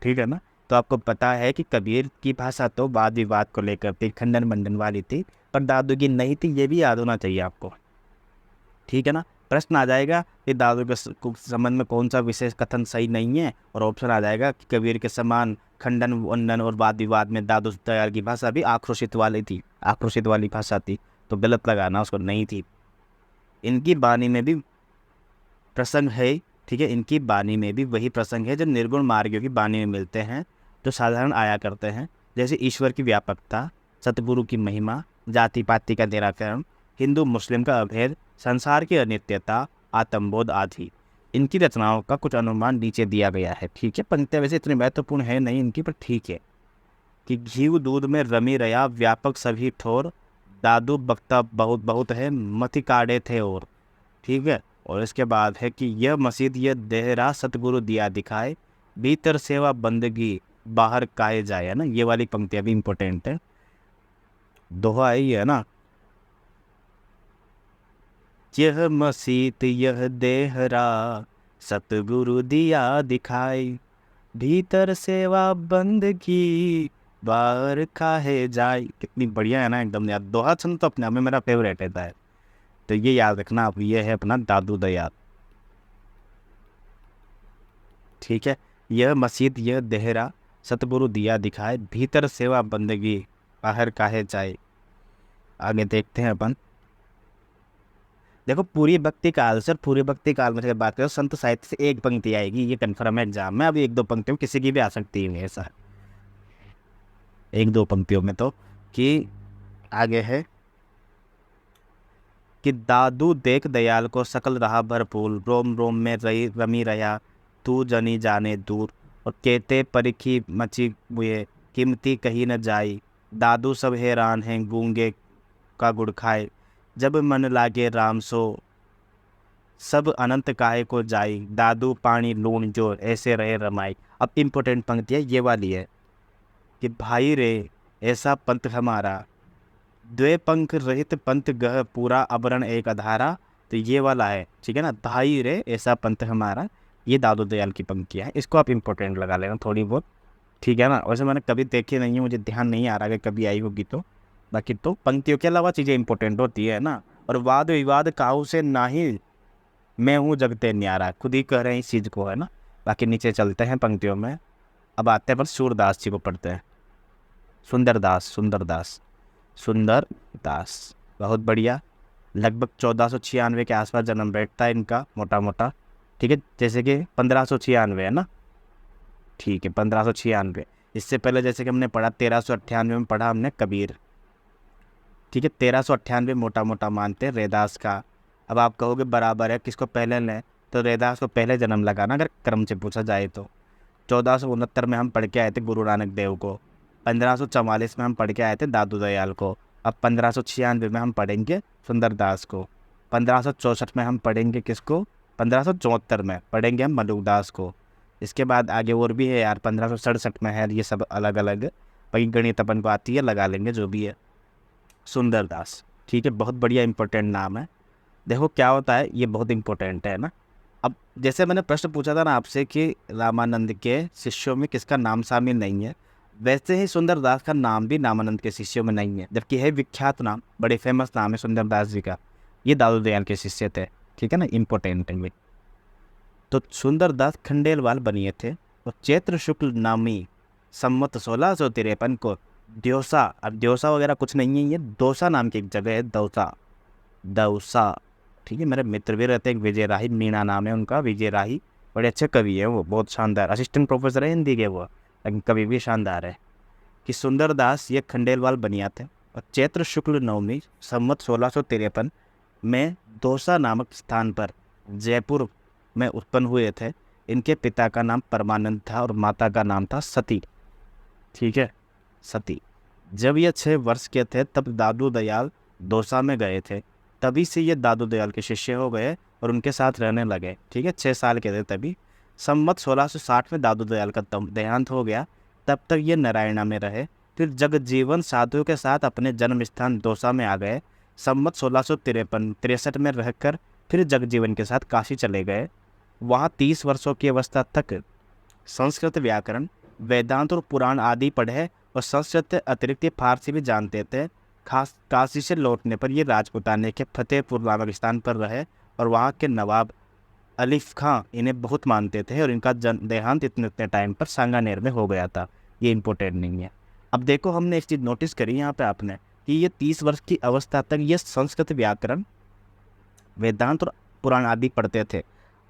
ठीक है ना। तो आपको पता है कि कबीर की भाषा तो वाद विवाद को लेकर थी, खंडन मंडन वाली थी, पर दादू की नहीं थी, ये भी याद होना चाहिए आपको, ठीक है ना। प्रश्न आ जाएगा कि दादू के संबंध में कौन सा विशेष कथन सही नहीं है, और ऑप्शन आ जाएगा कि कबीर के समान खंडन वंडन और वाद विवाद में दादू दयाल की भाषा भी आक्रोशित वाली थी, आक्रोशित वाली भाषा थी, तो गलत लगाना उसको, नहीं थी। इनकी वाणी में भी प्रसंग है, ठीक है, इनकी वाणी में भी वही प्रसंग है जो निर्गुण मार्गियों की वाणी में मिलते हैं, जो साधारण आया करते हैं, जैसे ईश्वर की व्यापकता, सतगुरु की महिमा, जाति पाति का निराकरण, हिंदू मुस्लिम का अभेद, संसार की अनित्यता, आत्मबोध आदि। इनकी रचनाओं का कुछ अनुमान नीचे दिया गया है, ठीक है। पंक्तियाँ वैसे इतनी महत्वपूर्ण है नहीं इनकी, पर ठीक है। कि घीव दूध में रमी रया व्यापक सभी ठोर, दादू बख्ता बहुत बहुत है मति काढ़े थे और, ठीक है। और इसके बाद है कि यह मस्जिद यह देहरा सतगुरु दिया दिखाए, भीतर सेवा बंदगी बाहर काहे जाए, है ना। ये वाली पंक्तियाँ भी इंपॉर्टेंट है, दोहा ही है ना। यह मस्जिद यह देहरा सतगुरु दिया दिखाए, भीतर सेवा बंदगी बाहर काहे जाए। कितनी बढ़िया है ना एकदम यार। दोहा छंद तो अपने आप में मेरा फेवरेट है, तो ये याद रखना आप। ये है अपना दादू दयाल, ठीक है। यह मस्जिद यह देहरा सतगुरु दिया दिखाए, भीतर सेवा बंदगी बाहर काहे जाए। आगे देखते हैं अपन। देखो पूरी भक्ति काल सर, पूरी भक्ति काल में अगर बात करें संत साहित्य से एक पंक्ति आएगी, ये कन्फर्म है एग्जाम में। अभी एक दो पंक्तियों में किसी की भी आ सकती है ऐसा, एक दो पंक्तियों में तो। कि आगे है कि दादू देख दयाल को सकल रहा भरपूर, रोम रोम में रही रमी रहा तू जनी जाने दूर, और कहते परिखी मची हुए कीमती कहीं न जाई, दादू सब हैरान हैं गूंगे का गुड़ खाए, जब मन लागे राम सो सब अनंत काहे को जाई, दादू पानी लूण जो ऐसे रहे रमाई। अब इम्पोर्टेंट पंक्ति है ये वाली है कि भाई रे ऐसा पंथ हमारा, द्वे पंख रहित पंथ गह पूरा अबरण एक अधारा। तो ये वाला है, ठीक है ना। भाई रे ऐसा पंथ हमारा, ये दादू दयाल की पंक्तियाँ है, इसको आप इम्पोर्टेंट लगा लेना थोड़ी बहुत, ठीक है ना। वैसे मैंने कभी देखी नहीं है, मुझे ध्यान नहीं आ रहा कि कभी आई होगी तो। बाकी तो पंक्तियों के अलावा चीज़ें इंपॉर्टेंट होती है ना। और वाद विवाद काहू से ना ही मैं हूँ जगते न्यारा, खुद ही कह रहे हैं इस चीज़ को, है ना। बाकी नीचे चलते हैं पंक्तियों में। अब आते हैं पर सूरदास जी को पढ़ते हैं। सुंदरदास, सुंदरदास, सुंदरदास, बहुत बढ़िया। लगभग 1496 के आसपास जन्म बैठता है इनका, मोटा मोटा, ठीक है। जैसे कि 1596 है ना, ठीक है 1596। इससे पहले जैसे कि हमने पढ़ा 1398 में पढ़ा हमने कबीर, ठीक है। 1398 मोटा मोटा मानते हैं रैदास का। अब आप कहोगे बराबर है, किसको पहले लें, तो रैदास को पहले जन्म लगाना अगर क्रम से पूछा जाए तो। 1469 में हम पढ़ के आए थे गुरु नानक देव को, 1544 में हम पढ़ के आए थे दादू दयाल को, अब 1596 में हम पढ़ेंगे सुंदरदास को, 1564 में हम पढ़ेंगे किसको, 1574 में पढ़ेंगे हम मलुकदास को। इसके बाद आगे और भी है यार, 1567 में है, ये सब अलग अलग, वही गणित अपन को आती है, लगा लेंगे जो भी है। सुंदरदास, ठीक है, बहुत बढ़िया इंपॉर्टेंट नाम है। देखो क्या होता है, ये बहुत इंपॉर्टेंट है ना। अब जैसे मैंने प्रश्न पूछा था ना आपसे कि रामानंद के शिष्यों में किसका नाम शामिल नहीं है, वैसे ही सुंदरदास का नाम भी रामानंद के शिष्यों में नहीं है, जबकि है विख्यात नाम, बड़े फेमस नाम है सुंदरदास जी का। ये दादू दयाल के शिष्य थे, ठीक है ना, इंपॉर्टेंट है। तो सुंदरदास खंडेलवाल बनिए थे और चैत्र शुक्ल नामी सम्मत 1653 को द्योसा, अब द्योसा वगैरह कुछ नहीं है, ये दौसा नाम की एक जगह है, दौसा, दौसा, ठीक है। मेरे मित्र भी रहते हैं, एक विजय राही, मीणा नाम है उनका, विजय राही, बड़े अच्छे कवि है वो, बहुत शानदार, असिस्टेंट प्रोफेसर है हिंदी के वो, लेकिन कवि भी शानदार है। कि सुंदरदास ये खंडेलवाल बनिया थे और चैत्र शुक्ल नवमी सम्मत 1653 में दौसा नामक स्थान पर जयपुर में उत्पन्न हुए थे। इनके पिता का नाम परमानंद था और माता का नाम था सती, ठीक है, सती। जब ये 6 वर्ष के थे तब दादू दयाल दौसा में गए थे, तभी से ये दादू दयाल के शिष्य हो गए और उनके साथ रहने लगे, ठीक है। 6 साल के थे तभी। सम्मत 1660 में दादू दयाल का देहांत हो गया, तब तक ये नारायणा में रहे। फिर जगजीवन साधु के साथ अपने जन्म स्थान दौसा में आ गए। सम्मत 1663 में रहकर फिर जगजीवन के साथ काशी चले गए। वहाँ 30 वर्षों की अवस्था तक संस्कृत व्याकरण, वेदांत और पुराण आदि पढ़े और संस्कृत अतिरिक्त ये फारसी भी जानते थे। खास काशी से लौटने पर ये राजपुताने के फतेहपुर नामक स्थान पर रहे और वहाँ के नवाब अलीफ खां इन्हें बहुत मानते थे और इनका देहांत इतने टाइम पर सांगानेर में हो गया था। ये इम्पोर्टेंट नहीं है। अब देखो हमने एक चीज़ नोटिस करी यहाँ पे आपने कि ये 30 वर्ष की अवस्था तक ये संस्कृत व्याकरण, वेदांत और पुराण आदि पढ़ते थे।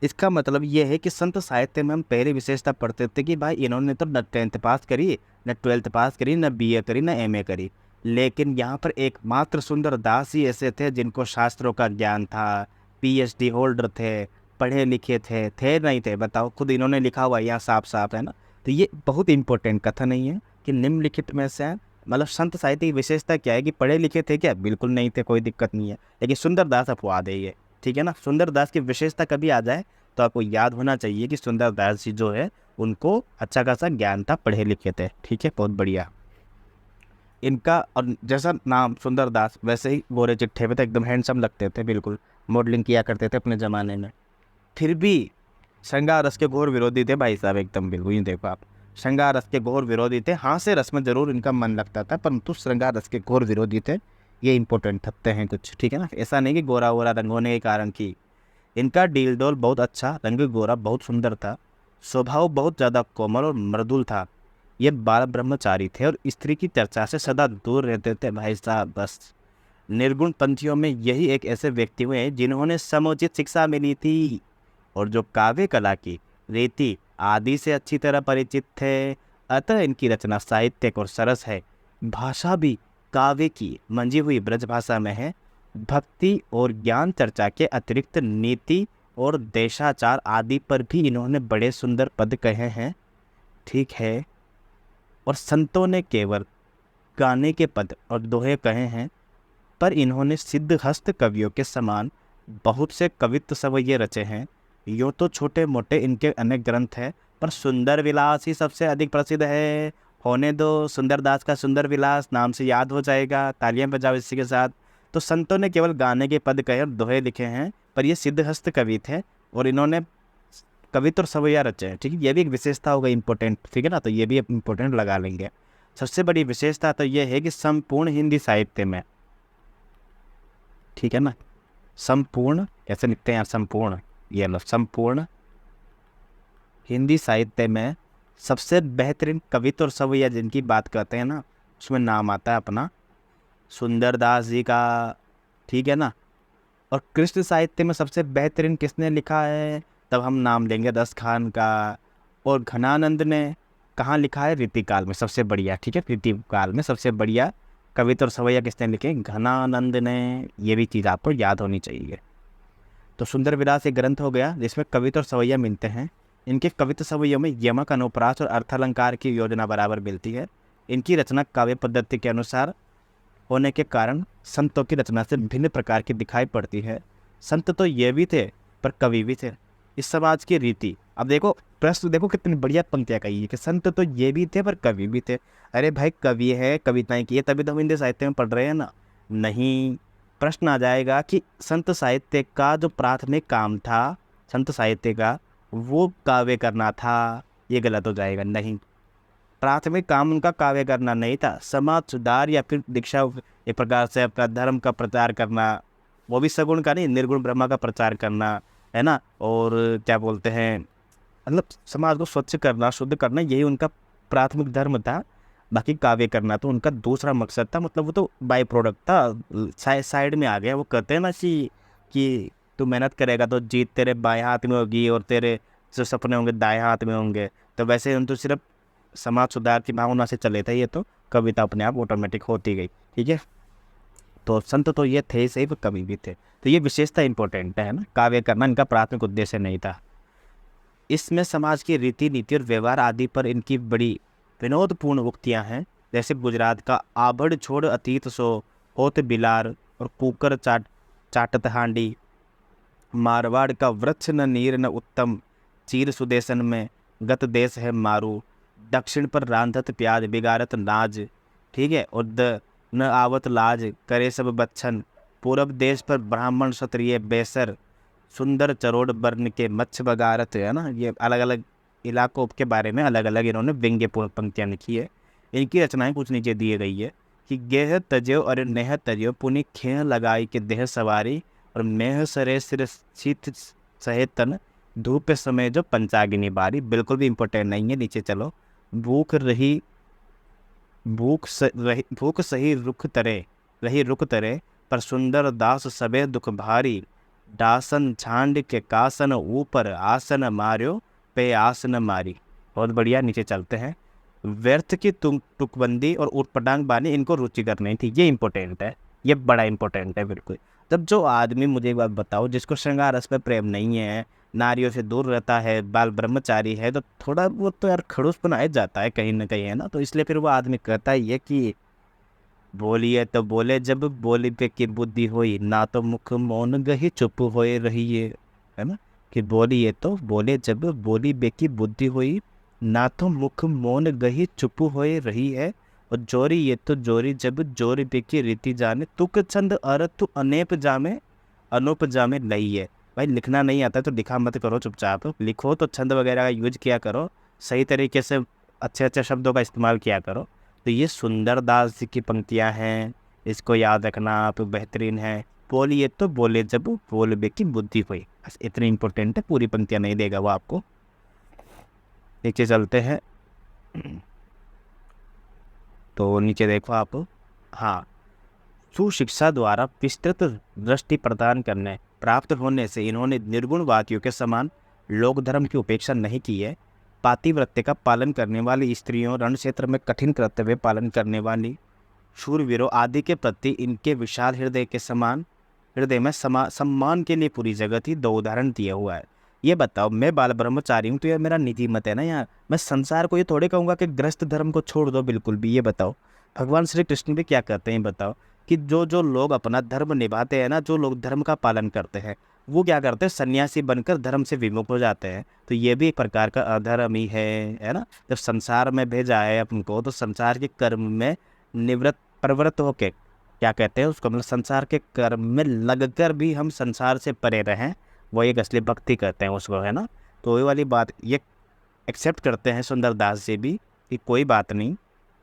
इसका मतलब ये है कि संत साहित्य में हम पहले विशेषता पढ़ते थे कि भाई इन्होंने तो न 10th पास करी, न 12th पास करी, न BA करी, न MA करी, लेकिन यहाँ पर एकमात्र सुंदर दास ही ऐसे थे जिनको शास्त्रों का ज्ञान था, PhD होल्डर थे, पढ़े लिखे थे नहीं थे, बताओ, खुद इन्होंने लिखा हुआ यहाँ साफ साफ है ना। तो ये बहुत इंपॉर्टेंट कथन नहीं है कि निम्नलिखित में से, मतलब संत साहित्य की विशेषता क्या है कि पढ़े लिखे थे क्या, बिल्कुल नहीं थे, कोई दिक्कत नहीं है, लेकिन सुंदरदास अपवाद है ये, ठीक है ना। सुंदरदास की विशेषता कभी आ जाए तो आपको याद होना चाहिए कि सुंदरदास जी जो है उनको अच्छा खासा ज्ञान था, पढ़े लिखे थे, ठीक है, बहुत बढ़िया इनका। और जैसा नाम सुंदरदास वैसे ही गोरे चिट्ठे पे थे, एकदम हैंडसम लगते थे, बिल्कुल मॉडलिंग किया करते थे अपने ज़माने में। फिर भी श्रृंगार रस के घोर विरोधी थे भाई साहब, एकदम बिल्कुल, ये देखो आप, श्रृंगार रस के घोर विरोधी थे। हाँ से रस में जरूर इनका मन लगता था, परंतु श्रृंगार रस के घोर विरोधी थे, ये इंपॉर्टेंट थकते हैं कुछ, ठीक है ना। ऐसा नहीं कि गोरा वोरा रंग होने के कारण की, इनका डील डोल बहुत अच्छा, रंग गोरा बहुत सुंदर था, स्वभाव बहुत ज़्यादा कोमल और मृदुल था। ये बाल ब्रह्मचारी थे और स्त्री की चर्चा से सदा दूर रहते थे भाई साहब। बस निर्गुण पंथियों में यही एक ऐसे व्यक्ति हुए हैं जिन्होंने समुचित शिक्षा मिली थी और जो काव्य कला की रीति आदि से अच्छी तरह परिचित थे। अतः इनकी रचना साहित्यिक और सरस है, भाषा भी काव्य की मंजी हुई ब्रज भाषा में है। भक्ति और ज्ञान चर्चा के अतिरिक्त नीति और देशाचार आदि पर भी इन्होंने बड़े सुंदर पद कहे हैं, ठीक है। और संतों ने केवल गाने के पद और दोहे कहे हैं, पर इन्होंने सिद्धहस्त कवियों के समान बहुत से कवित्व सवैये रचे हैं। यूँ तो छोटे मोटे इनके अनेक ग्रंथ हैं, पर सुंदर विलास ही सबसे अधिक प्रसिद्ध है। होने दो, सुंदरदास का सुंदर विलास नाम से याद हो जाएगा, तालियां बजाओ इसी के साथ। तो संतों ने केवल गाने के पद कहे और दोहे लिखे हैं, पर ये सिद्धहस्त कवि थे और इन्होंने कवित्व और सवैया रचे हैं, ठीक है। ये भी एक विशेषता होगा इंपॉर्टेंट, ठीक है ना, तो ये भी इंपॉर्टेंट लगा लेंगे। सबसे बड़ी विशेषता तो ये है कि संपूर्ण हिंदी साहित्य में, ठीक है ना, संपूर्ण कैसे लिखते हैं यार, संपूर्ण, ये लो, संपूर्ण हिंदी साहित्य में सबसे बेहतरीन कवित्व और सवैया जिनकी बात करते हैं ना, उसमें नाम आता है अपना सुंदरदास जी का, ठीक है ना। और कृष्ण साहित्य में सबसे बेहतरीन किसने लिखा है, तब हम नाम लेंगे दस खान का। और घनानंद ने कहाँ लिखा है, रीतिकाल में सबसे बढ़िया, ठीक है, रीतिकाल में सबसे बढ़िया कवित्व और सवैया किसने लिखे, घनानंद ने। ये भी चीज़ आपको याद होनी चाहिए। तो सुंदर विलास एक ग्रंथ हो गया जिसमें कवित्व और सवैया मिलते हैं। इनके कवित्व सवैयों में यमक, अनुप्रास और अर्थालंकार की योजना बराबर मिलती है। इनकी रचना काव्य पद्धति के अनुसार होने के कारण संतों की रचना से भिन्न प्रकार की दिखाई पड़ती है। संत तो ये भी थे पर कवि भी थे। इस समाज की रीति, अब देखो प्रश्न देखो कितनी बढ़िया पंक्तियाँ कही है कि संत तो ये भी थे पर कवि भी थे। अरे भाई कवि है, कविताएं की है, तभी तो हम हिंदी साहित्य में पढ़ रहे हैं ना। नहीं, प्रश्न आ जाएगा कि संत साहित्य का जो प्राथमिक काम था, संत साहित्य का वो काव्य करना था, ये गलत हो जाएगा। नहीं, प्राथमिक काम उनका काव्य करना नहीं था, समाज सुधार या फिर दीक्षा, एक प्रकार से अपना धर्म का प्रचार करना, वो भी सगुण का नहीं, निर्गुण ब्रह्मा का प्रचार करना, है ना। और क्या बोलते हैं, मतलब समाज को स्वच्छ करना, शुद्ध करना, यही उनका प्राथमिक धर्म था। बाकी काव्य करना तो उनका दूसरा मकसद था, मतलब वो तो बाय प्रोडक्ट था, साइड में आ गया। वो कहते हैं ना कि तू मेहनत करेगा तो जीत तेरे बाएं हाथ में होगी और तेरे जो सपने होंगे दाएं हाथ में होंगे। तो वैसे हम तो सिर्फ समाज सुधार की भावना से चले थे, ये तो कविता अपने आप ऑटोमेटिक होती गई, ठीक है। तो संत तो ये थे सही, पर कवि भी थे। तो ये विशेषता इंपॉर्टेंट है ना, काव्य करना इनका प्राथमिक उद्देश्य नहीं था। इसमें समाज की रीति नीति और व्यवहार आदि पर इनकी बड़ी विनोदपूर्ण उक्तियां हैं। जैसे गुजरात का आभड़ छोड़ अतीत सो, होत बिलार और कुकर चाटत हांडी, मारवाड़ का वृक्ष न नीर न उत्तम, चीर सुदेशन में गत देश है मारू, दक्षिण पर रांधत प्याज बिगाड़त नाज, ठीक है। और न आवत लाज करे सब बच्छन, पूरब देश पर ब्राह्मण क्षत्रिय बेसर, सुंदर चरोड़ वर्ण के मच्छ बगारत, है ना। ये अलग अलग इलाकों के बारे में अलग अलग इन्होंने व्यंग्यपूर्ण पंक्तियाँ लिखी है। इनकी रचनाएं कुछ नीचे दिए गई है कि गेह तजो और नेह तजो पुनि खेह लगाई के देह सवारी, और मेह सरे सिर शीत सहे तन, धूप समय जो पंचागिनी बारी। बिल्कुल भी इंपॉर्टेंट नहीं है, नीचे चलो। भूख रही भूख सही रुख तरे, रही रुख तरे, पर सुंदर दास सबे दुख भारी, दासन छांड के कासन ऊपर, आसन मार्यो पे आसन मारी। बहुत बढ़िया, नीचे चलते हैं। व्यर्थ की तुम टुकबंदी और उटपटांग बानी, इनको रुचिकर नहीं थी। ये इंपॉर्टेंट है, ये बड़ा इंपॉर्टेंट है बिल्कुल। जब जो आदमी, मुझे एक बात बताओ, जिसको श्रृंगार रस पे प्रेम नहीं है, नारियों से दूर रहता है, बाल ब्रह्मचारी है, तो थोड़ा वो तो यार खड़ूसपन आ जाता है कहीं ना कहीं, है ना। तो इसलिए फिर वो आदमी कहता ही है कि बोलिए तो बोले जब बोली पे की बुद्धि होई, ना तो मुख मौन गही चुप होए रहिए, है ना। कि बोलिए तो बोले जब बोली बे की बुद्धि हुई, ना तो मुख मौन गही चुप होए रही है। और जोरी ये तो जोरी जब जोरी बे की रीति जाने, तुक छंद अर्थ अनेप जामे, अनूप जामे लई है। भाई लिखना नहीं आता तो लिखा मत करो, चुपचाप लिखो तो छंद वगैरह का यूज किया करो, सही तरीके से अच्छे अच्छे शब्दों का इस्तेमाल किया करो। तो ये सुंदर दास जी की पंक्तियां हैं, इसको याद रखना आप, बेहतरीन है। बोलिए तो बोले जब बोल बे की बुद्धि हुई, बस इतनी इंपॉर्टेंट है, पूरी पंक्तियां नहीं देगा वो आपको। नीचे चलते हैं। तो नीचे देखो आप। हाँ, सुशिक्षा द्वारा विस्तृत दृष्टि प्रदान करने प्राप्त होने से इन्होंने निर्गुण वादियों के समान लोक धर्म की उपेक्षा नहीं की है। पातिव्रत्य का पालन करने वाली स्त्रियों, रण क्षेत्र में कठिन कर्तव्य पालन करने वाली शूरवीरों आदि के प्रति इनके विशाल हृदय के समान, हृदय में सम्मान के लिए पूरी जगह थी। दो उदाहरण दिया हुआ है। ये बताओ, मैं बाल ब्रह्मचारी हूँ तो ये मेरा निजी मत है ना यार, मैं संसार को ये थोड़े कहूँगा कि गृहस्थ धर्म को छोड़ दो बिल्कुल भी। ये बताओ, भगवान श्री कृष्ण भी क्या कहते हैं बताओ, कि जो जो लोग अपना धर्म निभाते हैं ना, जो लोग धर्म का पालन करते हैं, वो क्या करते हैं, सन्यासी बनकर धर्म से विमुख हो जाते हैं। तो ये भी एक प्रकार का अधर्म ही है ना। जब संसार में भेजा है अपनको, तो संसार के कर्म में निवृत्त प्रवृत्त होके, क्या कहते हैं उसको, मतलब संसार के कर्म में लगकर भी हम संसार से परे रहें, वो एक असली भक्ति कहते हैं उसको, है ना। तो वही वाली बात ये एक्सेप्ट करते हैं सुंदर दास जी भी, कि कोई बात नहीं,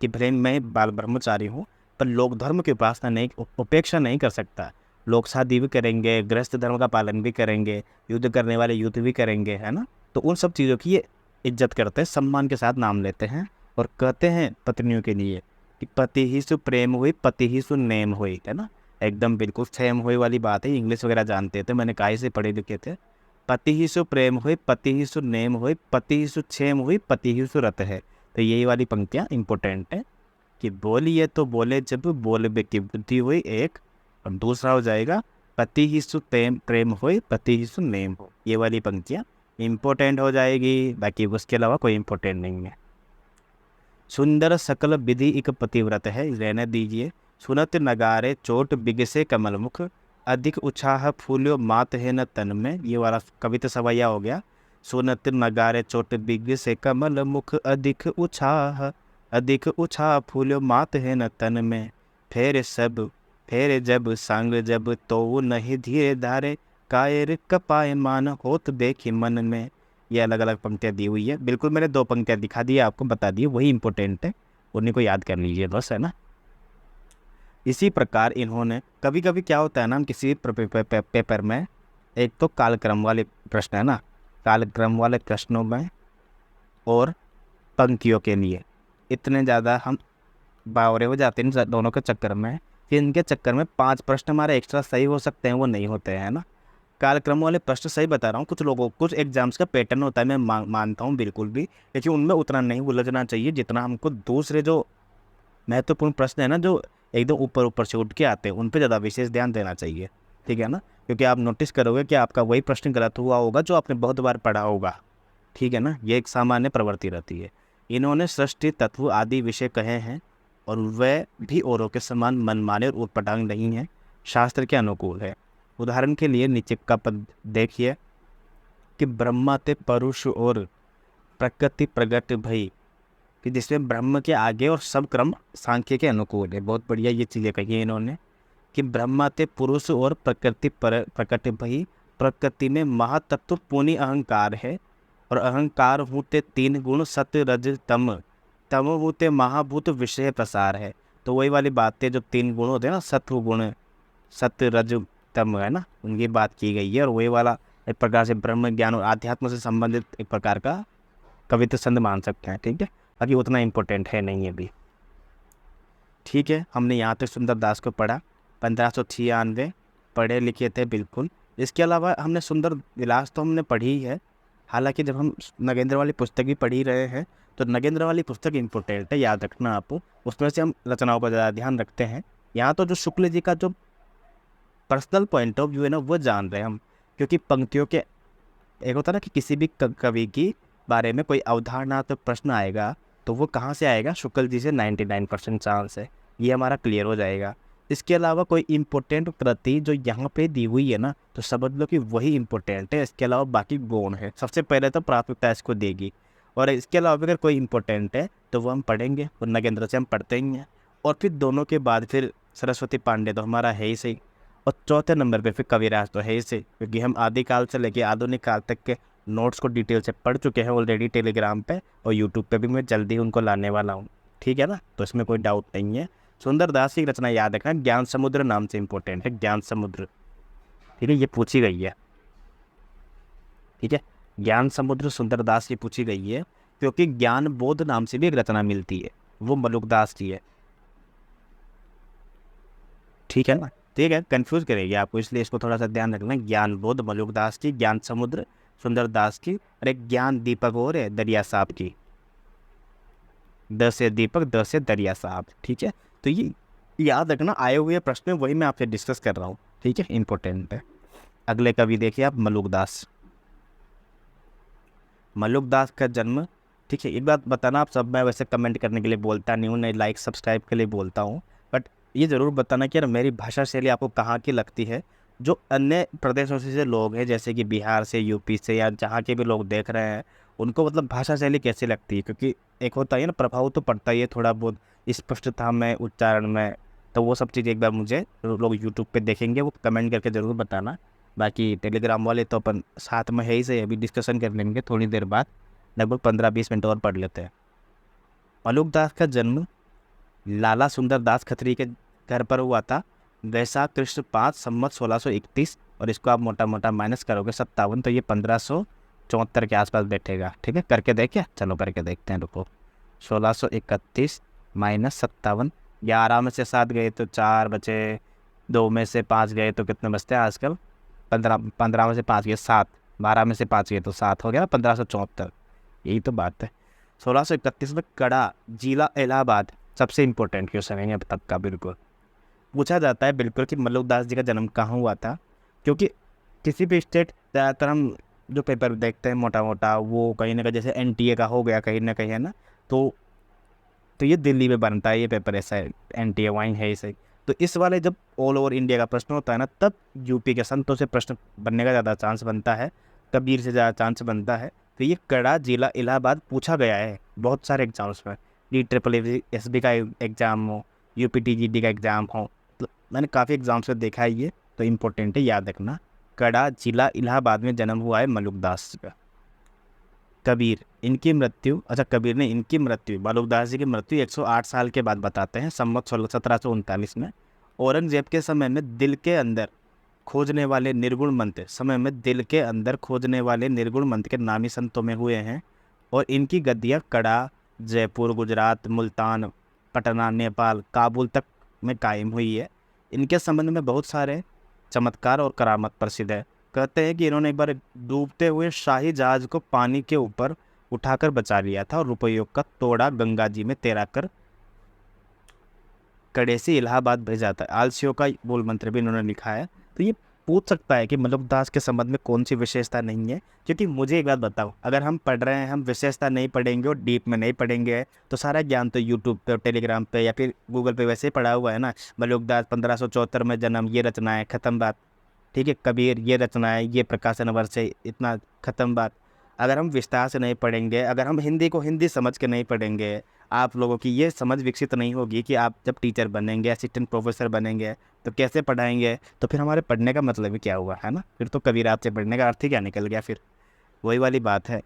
कि भले मैं बाल ब्रह्मचारी हूँ, पर लोक धर्म की उपासना नहीं, उपेक्षा नहीं कर सकता। लोग शादी भी करेंगे, गृहस्थ धर्म का पालन भी करेंगे, युद्ध करने वाले युद्ध भी करेंगे, है ना। तो उन सब चीज़ों की ये इज्जत करते हैं, सम्मान के साथ नाम लेते हैं, और कहते हैं पत्नियों के लिए कि पति ही सु प्रेम हुई, पति ही सु नेम हुई, है ना। एकदम बिल्कुल सेम हुई वाली बात है, इंग्लिश वगैरह जानते थे, मैंने काहे से पढ़े लिखे थे। पति ही सु प्रेम हुई, पति ही सु नेम हुई, पति ही सु क्षेम हुई, पति ही सु रत है। तो यही वाली पंक्तियाँ इंपॉर्टेंट है, कि बोलिए तो बोले जब बोल बे की बुद्धि हुई एक, और दूसरा हो जाएगा पति ही सु प्रेम हुई, पति ही सु नेम हो। ये वाली पंक्तियाँ इंपॉर्टेंट हो जाएगी, बाकी उसके अलावा कोई इंपॉर्टेंट नहीं है। सुंदर सकल विधि एक पतिव्रत है, रहने दीजिए। सुनत नगारे चोट बिगसे कमल मुख, अधिक उत्साह फूल्यो मात है न तन में। ये वाला कविता सवैया हो गया। सुनत नगारे चोट बिगसे कमल मुख, अधिक उत्साह फूल्यो मात है न तन में। फेर जब संग जब तो नहीं धीरे धारे, कायर कपाय मान होत देखी मन में। ये अलग अलग पंक्तियाँ दी हुई है, बिल्कुल मैंने दो पंक्तियाँ दिखा दी, आपको बता दी, वही इंपॉर्टेंट है, उन्हीं को याद कर लीजिए बस, है ना। इसी प्रकार इन्होंने, कभी कभी क्या होता है ना, हम किसी पेपर में, एक तो कालक्रम वाले प्रश्न है ना, कालक्रम वाले प्रश्नों में और पंक्तियों के लिए इतने ज़्यादा हम बावरे हो जाते हैं इन दोनों के चक्कर में, कि इनके चक्कर में 5 प्रश्न हमारे एक्स्ट्रा सही हो सकते हैं, वो नहीं होते हैं ना। कालक्रम वाले प्रश्न सही बता रहा हूँ, कुछ लोगों, कुछ एग्जाम्स का पैटर्न होता है, मैं मानता हूँ बिल्कुल भी, लेकिन उनमें उतना नहीं उलझना चाहिए जितना हमको दूसरे जो महत्वपूर्ण प्रश्न है ना, जो एकदम ऊपर ऊपर से उठ के आते हैं, उन पर ज़्यादा विशेष ध्यान देना चाहिए, ठीक है ना। क्योंकि आप नोटिस करोगे कि आपका वही प्रश्न गलत हुआ होगा जो आपने बहुत बार पढ़ा होगा, ठीक है ना। ये एक सामान्य प्रवृत्ति रहती है। इन्होंने सृष्टि तत्व आदि विषय कहे हैं, और वह भी औरों के समान मनमाने और उटपटांग नहीं है, शास्त्र के अनुकूल है। उदाहरण के लिए नीचे का पद देखिए, कि ब्रह्मा ते परुष और प्रकृति प्रगट भई, कि जिसमें ब्रह्म के आगे और सब क्रम सांख्य के अनुकूल है। बहुत बढ़िया ये चीज़ें कही है इन्होंने, कि ब्रह्मा ते पुरुष और प्रकृति प्रकट भई, प्रकृति में महातत्व पुनि अहंकार है, और अहंकार होते 3 गुण सत्य रज तम, तम होते महाभूत विषय प्रसार है। तो वही वाली बात है, जो 3 गुण होते हैं ना, सत्व गुण, सत्य रज तम, है ना, उनकी बात की गई है। और वही वाला एक प्रकार से ब्रह्म ज्ञान और आध्यात्म से संबंधित एक प्रकार का कविता छंद मान सकते हैं, ठीक है। बाकी उतना इम्पोर्टेंट है नहीं अभी। ठीक है, हमने यहाँ तक सुंदरदास को पढ़ा। 1596 पढ़े लिखे थे बिल्कुल। इसके अलावा हमने सुंदर विलास तो हमने पढ़ी ही है। हालांकि जब हम नगेंद्र वाली पुस्तक भी पढ़ ही रहे हैं तो नगेंद्र वाली पुस्तक इम्पोर्टेंट है, याद रखना आप। उसमें से हम रचनाओं पर ज़्यादा ध्यान रखते हैं। यहाँ तो जो शुक्ल जी का जो पर्सनल पॉइंट ऑफ व्यू है ना वो जान रहे हैं हम, क्योंकि पंक्तियों के एक होता है ना कि किसी भी कवि की बारे में कोई अवधारणात्मक प्रश्न आएगा तो वो कहाँ से आएगा, शुक्ल जी से 99% चांस है, ये हमारा क्लियर हो जाएगा। इसके अलावा कोई इम्पोर्टेंट कृति जो यहाँ पे दी हुई है ना तो समझ लो कि वही इम्पोर्टेंट है, इसके अलावा बाकी गौण है। सबसे पहले तो प्राथमिकता इसको देगी, और इसके अलावा अगर कोई इम्पोर्टेंट है तो वो हम पढ़ेंगे, और नगेंद्र से हम पढ़ते ही हैं। और फिर दोनों के बाद फिर सरस्वती पांडे तो हमारा है ही सही, और चौथे नंबर पे फिर कविराज तो है ही सही, क्योंकि हम आदिकाल से लेके आधुनिक काल तक के नोट्स को डिटेल से पढ़ चुके हैं ऑलरेडी टेलीग्राम पे, और यूट्यूब पे भी मैं जल्दी उनको लाने वाला हूँ। ठीक है ना, तो इसमें कोई डाउट नहीं है। सुंदरदास की रचना याद रखना, ज्ञान समुद्र नाम से इम्पोर्टेंट है, ज्ञान समुद्र। ठीक है, ये पूछी गई है। ठीक है, ज्ञान समुद्र सुंदरदास की पूछी गई है, क्योंकि ज्ञान बोध नाम से भी एक रचना मिलती है, वो मलुकदास की है। ठीक है ना, ठीक है, कंफ्यूज करेगी आपको, इसलिए इसको थोड़ा सा ध्यान रखना। ज्ञान बोध मलुकदास की, ज्ञान समुद्र सुंदरदास की, और एक ज्ञान दीपक और है दरिया साहब की। द से दीपक, द से दरिया साहब। ठीक है, तो ये याद रखना, आए हुए प्रश्न वही मैं आपसे डिस्कस कर रहा हूँ। ठीक है, इंपॉर्टेंट है। अगले कवि देखिए आप, मलुकदास। मलुकदास का जन्म, ठीक है, एक बात बताना आप सब, मैं वैसे कमेंट करने के लिए बोलता नहीं हूँ, नहीं लाइक सब्सक्राइब के लिए बोलता हूँ, बट ये ज़रूर बताना कि यार मेरी भाषा शैली आपको कहाँ की लगती है। जो अन्य प्रदेशों से लोग हैं, जैसे कि बिहार से, यूपी से, या जहाँ के भी लोग देख रहे हैं, उनको मतलब भाषा शैली कैसी लगती है, क्योंकि एक होता है ना, प्रभाव तो पड़ता ही है थोड़ा बहुत स्पष्टता में, उच्चारण में। तो वो सब चीज़ एक बार मुझे लोग यूट्यूब पे देखेंगे, वो कमेंट करके ज़रूर बताना। बाकी टेलीग्राम वाले तो अपन साथ में है ही से, अभी डिस्कशन कर लेंगे थोड़ी देर बाद, लगभग 15-20 मिनट और पढ़ लेते हैं। मलुकदास का जन्म लाला सुंदर दास खत्री के घर पर हुआ था, वैशाख कृष्ण 5 संवत 1631, और इसको आप मोटा मोटा माइनस करोगे 57, तो ये 1574 के आसपास बैठेगा। ठीक है, करके देखिए, चलो करके देखते हैं, रुको। 1631 माइनस 57, 11 में से 7 गए तो 4 बचे, 2 में से 5 गए तो कितने बचते हैं आजकल, 15 में से 5 गए 7, 12 में से 5 गए तो 7 हो गया, 1574। यही तो बात है। 1631 में कड़ा, जिला इलाहाबाद, सबसे इंपॉर्टेंट क्वेश्चन है अब तक का, बिल्कुल पूछा जाता है बिल्कुल कि मलुकदास जी का जन्म कहाँ हुआ था। क्योंकि किसी भी स्टेट, ज़्यादातर हम जो पेपर देखते हैं मोटा मोटा, वो कहीं ना कहीं जैसे एनटीए का हो गया कहीं ना कहीं, है ना, तो ये दिल्ली में बनता है ये पेपर, ऐसा है, एनटीए वाइन है इसे। तो इस वाले जब ऑल ओवर इंडिया का प्रश्न होता है ना, तब यूपी के संतों से प्रश्न बनने का ज़्यादा चांस बनता है, कबीर से ज़्यादा चांस बनता है। तो ये कड़ा, जिला इलाहाबाद पूछा गया है बहुत सारे एग्जाम्स में, DSSB का एग्ज़ाम हो, UPTGD का एग्ज़ाम हो, तो मैंने काफ़ी एग्जाम्स में देखा है ये, तो इम्पोर्टेंट है, याद रखना। कड़ा, जिला इलाहाबाद में जन्म हुआ है मलुकदास का। कबीर, इनकी मृत्यु, अच्छा कबीर ने इनकी मृत्यु, मलुकदास जी की मृत्यु 108 साल के बाद बताते हैं, संवत 1739 में। औरंगजेब के समय में दिल के अंदर खोजने वाले निर्गुण मंत्र, समय में दिल के अंदर खोजने वाले निर्गुण मंत्र के नामी संतों में हुए हैं, और इनकी गद्दियाँ कड़ा, जयपुर, गुजरात, मुल्तान, पटना, नेपाल, काबुल तक में कायम हुई है। इनके संबंध में बहुत सारे चमत्कार और करामत प्रसिद्ध है। कहते हैं कि इन्होंने एक बार डूबते हुए शाही जहाज को पानी के ऊपर उठाकर बचा लिया था, और रुपयों का तोड़ा गंगा जी में तैरा कर कड़े से इलाहाबाद भेजा था। आलसियों का मूल मंत्र भी इन्होंने लिखा है। तो ये पूछ सकता है कि मलुकदास के संबंध में कौन सी विशेषता नहीं है, क्योंकि मुझे एक बात बताओ, अगर हम पढ़ रहे हैं, हम विशेषता नहीं पढ़ेंगे और डीप में नहीं पढ़ेंगे, तो सारा ज्ञान तो यूट्यूब पे, टेलीग्राम पे, या फिर गूगल पे वैसे ही पढ़ा हुआ है ना। मलुकदास 1574 में जन्म, ये रचना है, ख़त्म बात। ठीक है, कबीर ये रचना है, ये प्रकाशन वर्ष है, इतना, ख़त्म बात। अगर हम विस्तार से नहीं पढ़ेंगे, अगर हम हिंदी को हिंदी समझ के नहीं पढ़ेंगे, आप लोगों की ये समझ विकसित नहीं होगी कि आप जब टीचर बनेंगे, असिस्टेंट प्रोफेसर बनेंगे, तो कैसे पढ़ाएंगे, तो फिर हमारे पढ़ने का मतलब ही क्या हुआ, है ना। फिर तो कबीर आपसे पढ़ने का अर्थ ही क्या निकल गया, फिर वही वाली बात है।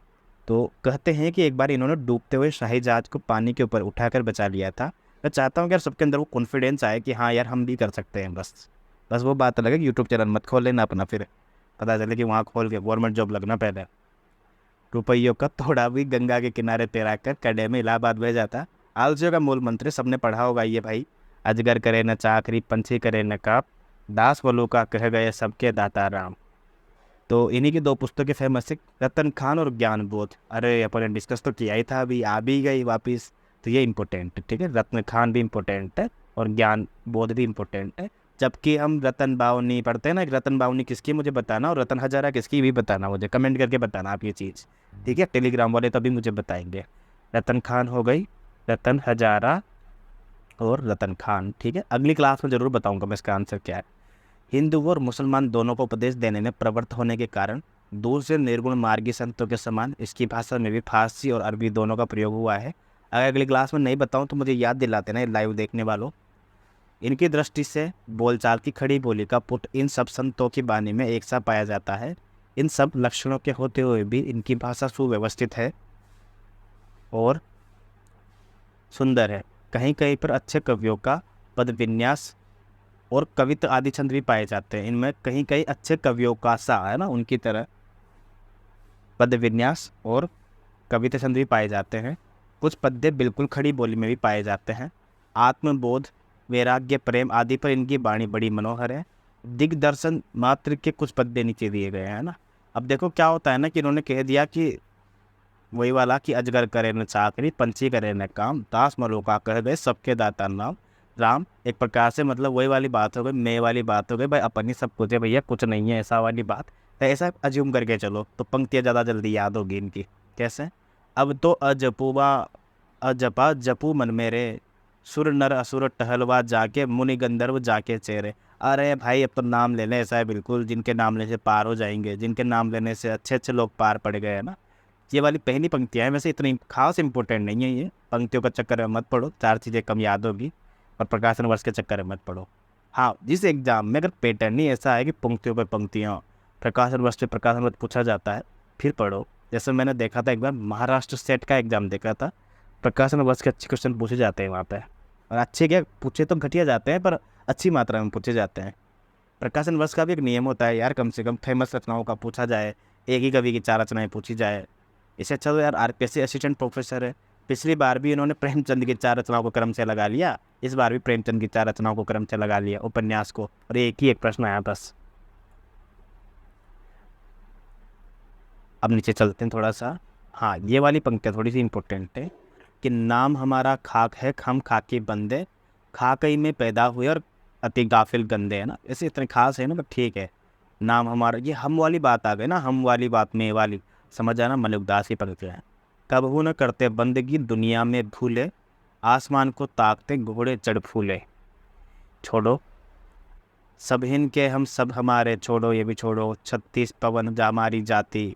तो कहते हैं कि एक बार इन्होंने डूबते हुए शाही जहाज को पानी के ऊपर उठाकर बचा लिया था। मैं चाहता हूँ कि यार सबके अंदर वो कॉन्फिडेंस आए कि हाँ यार हम भी कर सकते हैं। बस वो बात अलग है कि यूट्यूब चैनल मत खोल लेना अपना, फिर पता चले कि वहाँ खोल के गवर्नमेंट जॉब लगना पहले। रुपयों का तोड़ा भी गंगा के किनारे तैरा कर कड़े में इलाहाबाद भेजा था। आलसियों का मूल मंत्र सबने पढ़ा होगा ये भाई, अजगर करे न चाकरी, पंछी करे न काप, दास वलूका कह गए सबके दाता राम। तो इन्हीं की दो पुस्तकें फेमस है, रतन खान और ज्ञान बोध। अरे अपन ने डिस्कस तो किया ही था, अभी आ भी गई वापिस, तो ये इंपॉर्टेंट है, ठीक है। रत्न खान भी इंपॉर्टेंट है और ज्ञान बोध भी इंपॉर्टेंट है। जबकि हम रतन बावनी पढ़ते हैं ना, रतन बावनी किसकी मुझे बताना, और रतन हजारा किसकी भी बताना, मुझे कमेंट करके बताना आप ये चीज़, ठीक है। टेलीग्राम वाले तभी मुझे बताएंगे। रतन खान हो गई, रतन हजारा और रतन खान, ठीक है। अगली क्लास में ज़रूर बताऊंगा मैं इसका आंसर क्या है। हिंदू और मुसलमान दोनों को उपदेश देने में प्रवृत्त होने के कारण दूर से निर्गुण मार्गी संतों के समान इसकी भाषा में भी फारसी और अरबी दोनों का प्रयोग हुआ है। अगर अगली क्लास में नहीं बताऊं तो मुझे याद दिलाते ना लाइव देखने वालों। इनकी दृष्टि से बोलचाल की खड़ी बोली का पुट इन सब संतों की बानी में एक सा पाया जाता है। इन सब लक्षणों के होते हुए भी इनकी भाषा सुव्यवस्थित है और सुंदर है। कहीं कहीं पर अच्छे कवियों का पद विन्यास और कवित्व आदि छंद भी पाए जाते हैं। इनमें कहीं कहीं अच्छे कवियों का सा है ना, उनकी तरह पद विन्यास और कविता छंद भी पाए जाते हैं। कुछ पद्य बिल्कुल खड़ी बोली में भी पाए जाते हैं। आत्मबोध, वैराग्य, प्रेम आदि पर इनकी वाणी बड़ी मनोहर है। दिग्दर्शन मात्र के कुछ पद्य नीचे दिए गए हैं ना। अब देखो क्या होता है ना कि इन्होंने कह दिया कि वही वाला कि अजगर करे न चाकरी, पंछी करे न काम, दास मलूका कह गए सबके दाता नाम राम। एक प्रकार से मतलब वही वाली बात हो गई, मैं वाली बात हो गई, भाई अपन ही सब कुछ है भैया, कुछ नहीं है ऐसा वाली बात। तो ऐसा अज्यूम करके चलो तो पंक्तियाँ ज़्यादा जल्दी याद होगी इनकी। कैसे? अब तो अजपुबा अजपा जपू मन मेरे, सुर नर असुर टहलवा जाके, मुनि गंधर्व जाके चेहरे। अरे भाई अब तो नाम लेने ऐसा है बिल्कुल, जिनके नाम लेने से पार हो जाएंगे, जिनके नाम लेने से अच्छे अच्छे लोग पार पड़ गए हैं ना। ये वाली पहली पंक्तियाँ हैं, वैसे इतनी खास इंपॉर्टेंट नहीं है ये, पंक्तियों का चक्कर में मत पढ़ो, चार चीज़ें कम याद होगी, और प्रकाशन वर्ष के चक्कर में मत पढ़ो। हाँ, जिस एग्जाम में अगर पैटर्न ही ऐसा है कि पंक्तियों पर पंक्तियाँ, प्रकाशन वर्ष पे प्रकाशन वर्ष पूछा जाता है, फिर पढ़ो। जैसे मैंने देखा था एक बार महाराष्ट्र सेट का एग्जाम देखा था, प्रकाशन वर्ष के अच्छे क्वेश्चन पूछे जाते हैं वहाँ पे, और अच्छे क्या पूछे तो घटिया जाते हैं पर अच्छी मात्रा में पूछे जाते हैं। प्रकाशन वर्ष का भी एक नियम होता है यार, कम से कम फेमस रचनाओं का पूछा जाए, एक ही कवि की 4 रचनाएं पूछी जाए। इससे अच्छा तो यार आरपीएससी असिस्टेंट प्रोफेसर है, पिछली बार भी इन्होंने प्रेमचंद की 4 रचनाओं को क्रम से लगा लिया, इस बार भी प्रेमचंद की 4 रचनाओं को क्रम से लगा लिया उपन्यास को, और एक ही एक प्रश्न आया बस। अब नीचे चलते हैं थोड़ा सा। हाँ, ये वाली पंक्तियाँ थोड़ी सी इंपॉर्टेंट है कि नाम हमारा खाक है, हम खाकी बंदे, खाकई में पैदा हुए और अति गाफिल गंदे, है ना। ऐसे इतने खास है ना, बट ठीक है। नाम हमारा, ये हम वाली बात आ गई ना, हम वाली बात में वाली, समझ आना। मलिकदास की पंक्तियाँ हैं। कबहू न करते बंदगी दुनिया में भूले, आसमान को ताकते घोड़े चढ़ फूले। छोड़ो सब इनके हम सब हमारे, छोड़ो ये भी छोड़ो, 36 पवन जा हमारी जाति,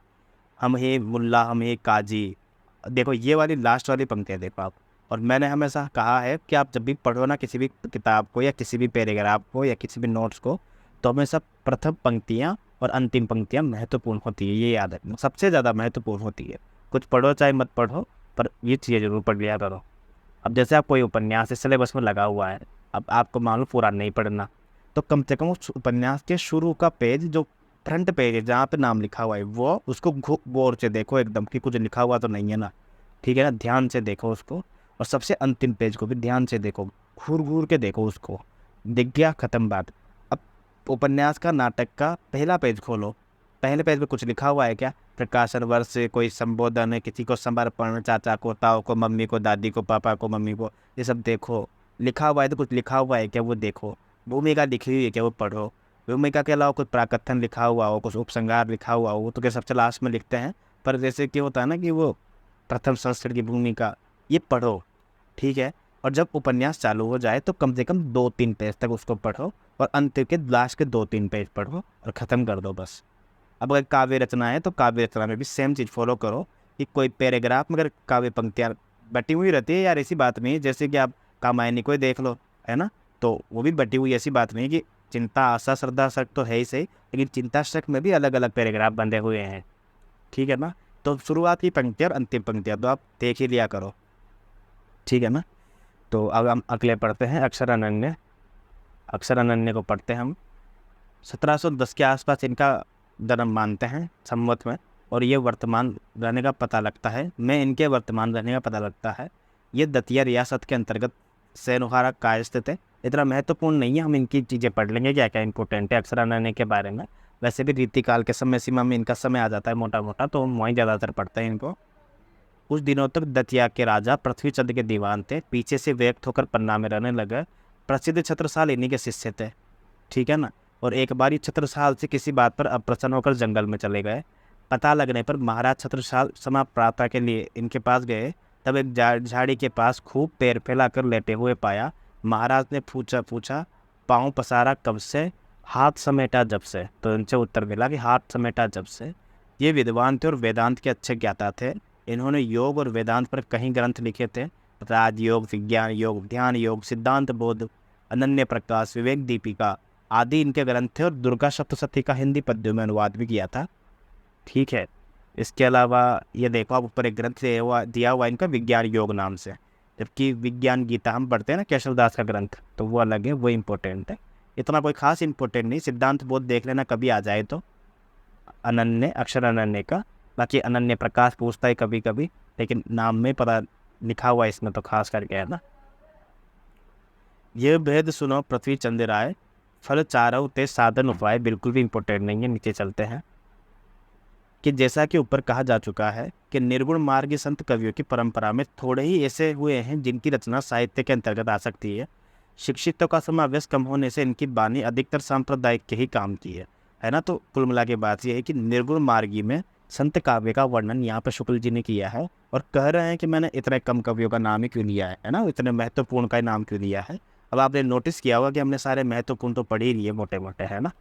हम ही मुल्ला हम ही काजी। देखो ये वाली लास्ट वाली पंक्तियाँ देखो आप। और मैंने हमेशा कहा है कि आप जब भी पढ़ो ना किसी भी किताब को या किसी भी पैराग्राफ को या किसी भी नोट्स को, तो हमेशा प्रथम पंक्तियाँ और अंतिम पंक्तियाँ महत्वपूर्ण होती है, ये याद रखना, सबसे ज़्यादा महत्वपूर्ण होती है। कुछ पढ़ो चाहे मत पढ़ो, पर ये चीज़ें जरूर पढ़ लिया करो। अब जैसे आप कोई उपन्यास है सिलेबस में लगा हुआ है, अब आपको मालूम पूरा नहीं पढ़ना, तो कम से कम उस उपन्यास के शुरू का पेज, जो फ्रंट पेज है जहाँ पे नाम लिखा हुआ है, वो उसको गौर से देखो एकदम कि कुछ लिखा हुआ तो नहीं है ना, ठीक है ना। ध्यान से देखो उसको, और सबसे अंतिम पेज को भी ध्यान से देखो, घूर घूर के देखो उसको। दिख गया, खत्म बात। अब उपन्यास का, नाटक का पहला पेज खोलो, पहले पेज पे कुछ लिखा हुआ है क्या? प्रकाशन वर्ष से कोई संबोधन है, किसी को समर्पण, चाचा को, ताऊ को, मम्मी को, दादी को, पापा को, मम्मी को, ये सब देखो। लिखा हुआ है तो कुछ लिखा हुआ है क्या, वो देखो। भूमिका लिखी हुई है क्या, वो पढ़ो। भूमिका के अलावा कुछ प्राकथन लिखा हुआ हो, कुछ उपसंहार लिखा हुआ हो, वो तो क्या सबसे लास्ट में लिखते हैं, पर जैसे कि होता है ना कि वो प्रथम संस्करण की भूमिका, ये पढ़ो, ठीक है। और जब उपन्यास चालू हो जाए तो कम से कम 2-3 पेज तक उसको पढ़ो, और अंत के लास्ट के 2-3 पेज पढ़ो और ख़त्म कर दो बस। अब अगर काव्य रचना है तो काव्य रचना में भी सेम चीज़ फॉलो करो कि कोई पैराग्राफ में अगर काव्य पंक्तियाँ बटी हुई रहती है यार, ऐसी बात नहीं है जैसे कि आप कामायनी को ही देख लो, है ना, तो वो भी बटी हुई, ऐसी बात नहीं कि चिंता आशा श्रद्धा शक तो है ही सही, लेकिन चिंता शक में भी अलग अलग पैराग्राफ बंधे हुए हैं, ठीक है ना। तो शुरुआत की पंक्तियाँ और अंतिम पंक्तियाँ तो आप देख ही लिया करो, ठीक है ना। तो अब हम अगले पढ़ते हैं अक्षर अनन्य। अक्षर अनन्य को पढ़ते हैं हम। 1710 के आसपास इनका जन्म मानते हैं संवत में, और ये वर्तमान रहने का पता लगता है, मैं इनके वर्तमान रहने का पता लगता है। ये दतिया रियासत के अंतर्गत सैनुहारा कायस्थ थे। इतना महत्वपूर्ण नहीं है, हम इनकी चीज़ें पढ़ लेंगे क्या क्या इंपॉर्टेंट है अक्षर अनन्य के बारे में। वैसे भी रीतिकाल के समय सीमा में इनका समय आ जाता है मोटा मोटा, तो हम वहीं ज़्यादातर पढ़ते हैं इनको। कुछ दिनों तक दतिया के राजा पृथ्वीचंद के दीवान थे, पीछे से व्यक्त होकर पन्ना में रहने लगे। प्रसिद्ध छत्रसाल इन्हीं के शिष्य थे, ठीक है ना। और एक बार ये छत्रसाल से किसी बात पर अप्रसन्न होकर जंगल में चले गए। पता लगने पर महाराज छत्रसाल क्षमा प्रार्थना के लिए इनके पास गए। तब एक झाड़ी के पास खूब पैर फैलाकर लेटे हुए पाया। महाराज ने पूछा पूछा पाँव पसारा कब से, हाथ समेटा जब से। तो इनसे उत्तर मिला कि हाथ समेटा जब से। ये विद्वान थे और वेदांत के अच्छे ज्ञाता थे। इन्होंने योग और वेदांत पर कई ग्रंथ लिखे थे। राजयोग, विज्ञान योग, ध्यान योग, सिद्धांत बोध, अनन्य प्रकाश, विवेक दीपिका आदि इनके ग्रंथ थे। और दुर्गा सप्तशती का हिंदी पद्यों में अनुवाद भी किया था, ठीक है। इसके अलावा ये देखो, आप ऊपर एक ग्रंथ दिया हुआ इनका विज्ञान योग नाम से। जबकि विज्ञान गीता हम पढ़ते हैं ना केशव दास का ग्रंथ, तो वो अलग है, वो इम्पोर्टेंट है। इतना कोई खास इंपॉर्टेंट नहीं। सिद्धांत बोध देख लेना कभी आ जाए तो, अनन्य, अक्षर अनन्य का। बाकी अनन्य प्रकाश पूछता है कभी कभी, लेकिन नाम में पता लिखा हुआ इसमें तो खास करके है ना। ये भेद सुनो पृथ्वी चंद राय, फल चारों ते साधन उपाय, बिल्कुल भी इंपॉर्टेंट नहीं है। नीचे चलते हैं कि जैसा कि ऊपर कहा जा चुका है कि निर्गुण मार्गी संत कवियों की परंपरा में थोड़े ही ऐसे हुए हैं जिनकी रचना साहित्य के अंतर्गत आ सकती है। शिक्षितों का समावेश कम होने से इनकी बानी अधिकतर सांप्रदायिक के ही काम की है ना। तो कुल मिला के बात यह है कि निर्गुण मार्गी में संत काव्य का वर्णन यहाँ पर शुक्ल जी ने किया है, और कह रहे हैं कि मैंने इतने कम कवियों का नाम ही क्यों लिया है ना, इतने महत्वपूर्ण का नाम क्यों लिया है। अब आपने नोटिस किया होगा कि हमने सारे महत्वपूर्ण तो पढ़ ही लिए मोटे मोटे, है ना।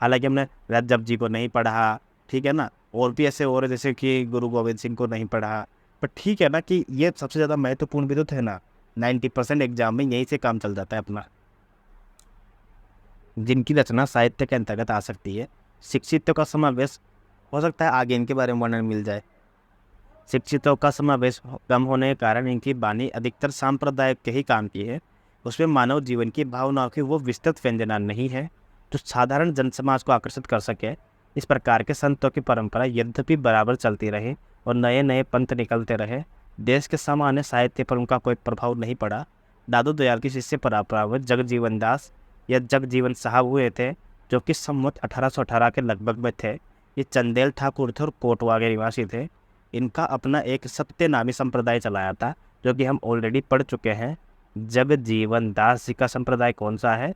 हालांकि हमने रज्जब जी को नहीं पढ़ा, ठीक है ना, और भी ऐसे और जैसे कि गुरु गोविंद सिंह को नहीं पढ़ा। पर ठीक है ना कि ये सबसे ज़्यादा महत्वपूर्ण भी तो थे ना। 90% एग्जाम में यहीं से काम चल जाता है अपना, जिनकी रचना साहित्य के अंतर्गत आ सकती है। शिक्षितों का समावेश हो सकता है आगे इनके बारे में वर्णन मिल जाए। शिक्षितों का समावेश कम होने के कारण इनकी बानी अधिकतर सांप्रदायिक के ही काम की है। उसमें मानव जीवन की भावनाओं की वो विस्तृत व्यंजना नहीं है जो साधारण जनसमाज को आकर्षित कर सके। इस प्रकार के संतों की परंपरा यद्यपि बराबर चलती रही और नए नए पंथ निकलते रहे, देश के सामान्य साहित्य पर उनका कोई प्रभाव नहीं पड़ा। दादू दयाल की शिष्य परंपरा में जगजीवन दास या जगजीवन साहब हुए थे, जो कि संवत 1818 के लगभग में थे। ये चंदेल ठाकुर थे और कोटवा के निवासी थे। इनका अपना एक सत्य नामी संप्रदाय चलाया था, जो कि हम ऑलरेडी पढ़ चुके हैं। जगजीवन दास जी का संप्रदाय कौन सा है?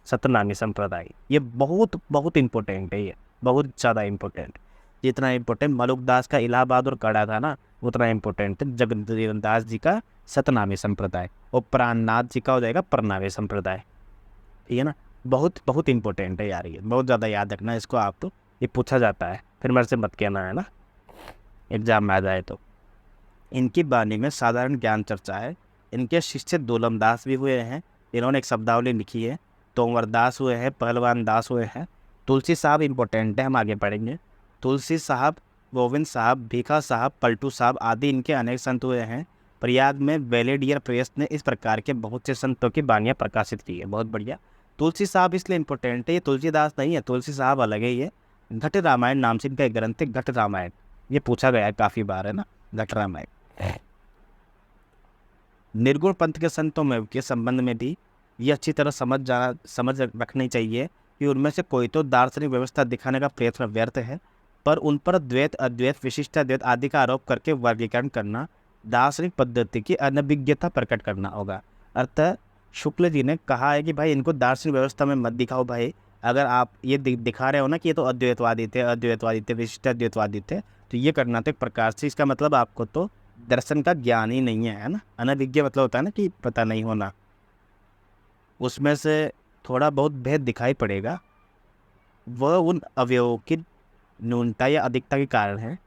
सतनामी संप्रदाय। ये बहुत बहुत इंपॉर्टेंट है, ये बहुत ज़्यादा इंपॉर्टेंट। जितना इंपॉर्टेंट मलुकदास का इलाहाबाद और कड़ा था ना, उतना इंपॉर्टेंट है जगजीवन दास जी का सतनामी संप्रदाय। और प्राणनाथ जी का हो जाएगा परनामी संप्रदाय, ठीक है ना। बहुत बहुत इंपॉर्टेंट है यार, ये बहुत ज़्यादा याद रखना इसको आप, तो ये पूछा जाता है, फिर मेरे से मत कहना, है ना, एग्जाम में आ जाए तो। इनकी बानी में साधारण ज्ञान चर्चा है। इनके शिष्य दोलम दास भी हुए हैं, इन्होंने एक शब्दावली लिखी है। तोमर दास हुए हैं, पहलवान दास हुए हैं। तुलसी साहब इंपॉर्टेंट है, हम आगे पढ़ेंगे। तुलसी साहब, गोविंद साहब, भीखा साहब, पलटू साहब आदि इनके अनेक संत हुए हैं। प्रयाग में वेलेडियर प्रेस ने इस प्रकार के बहुत से संतों की बानियाँ प्रकाशित की है। बहुत बढ़िया। तुलसी साहब इसलिए इंपॉर्टेंट है, ये तुलसीदास नहीं है, तुलसी साहब अलग है। ये घट रामायण नाम से इनका एक ग्रंथ है, घट रामायण। ये पूछा गया है काफ़ी बार, है ना, घट रामायण। निर्गुण पंथ के संतों में के संबंध में भी ये अच्छी तरह समझ रखनी चाहिए कि उनमें से कोई तो दार्शनिक व्यवस्था दिखाने का प्रयत्न व्यर्थ है, पर उन पर द्वैत, अद्वैत, विशिष्टाद्वैत आदि का आरोप करके वर्गीकरण करना दार्शनिक पद्धति की अनभिज्ञता प्रकट करना होगा। अर्थात शुक्ल जी ने कहा है कि भाई इनको दार्शनिक व्यवस्था में मत दिखाओ भाई। अगर आप ये दिखा रहे हो ना कि ये तो अद्वैतवादी थे, विशिष्टाद्वैतवादी थे, तो ये करना तो एक प्रकार से इसका मतलब आपको तो दर्शन का ज्ञान ही नहीं है ना। अनभिज्ञ मतलब होता है ना कि पता नहीं होना, उसमें से थोड़ा बहुत भेद दिखाई पड़ेगा। वह उन अवयवों की न्यूनता या अधिकता के कारण है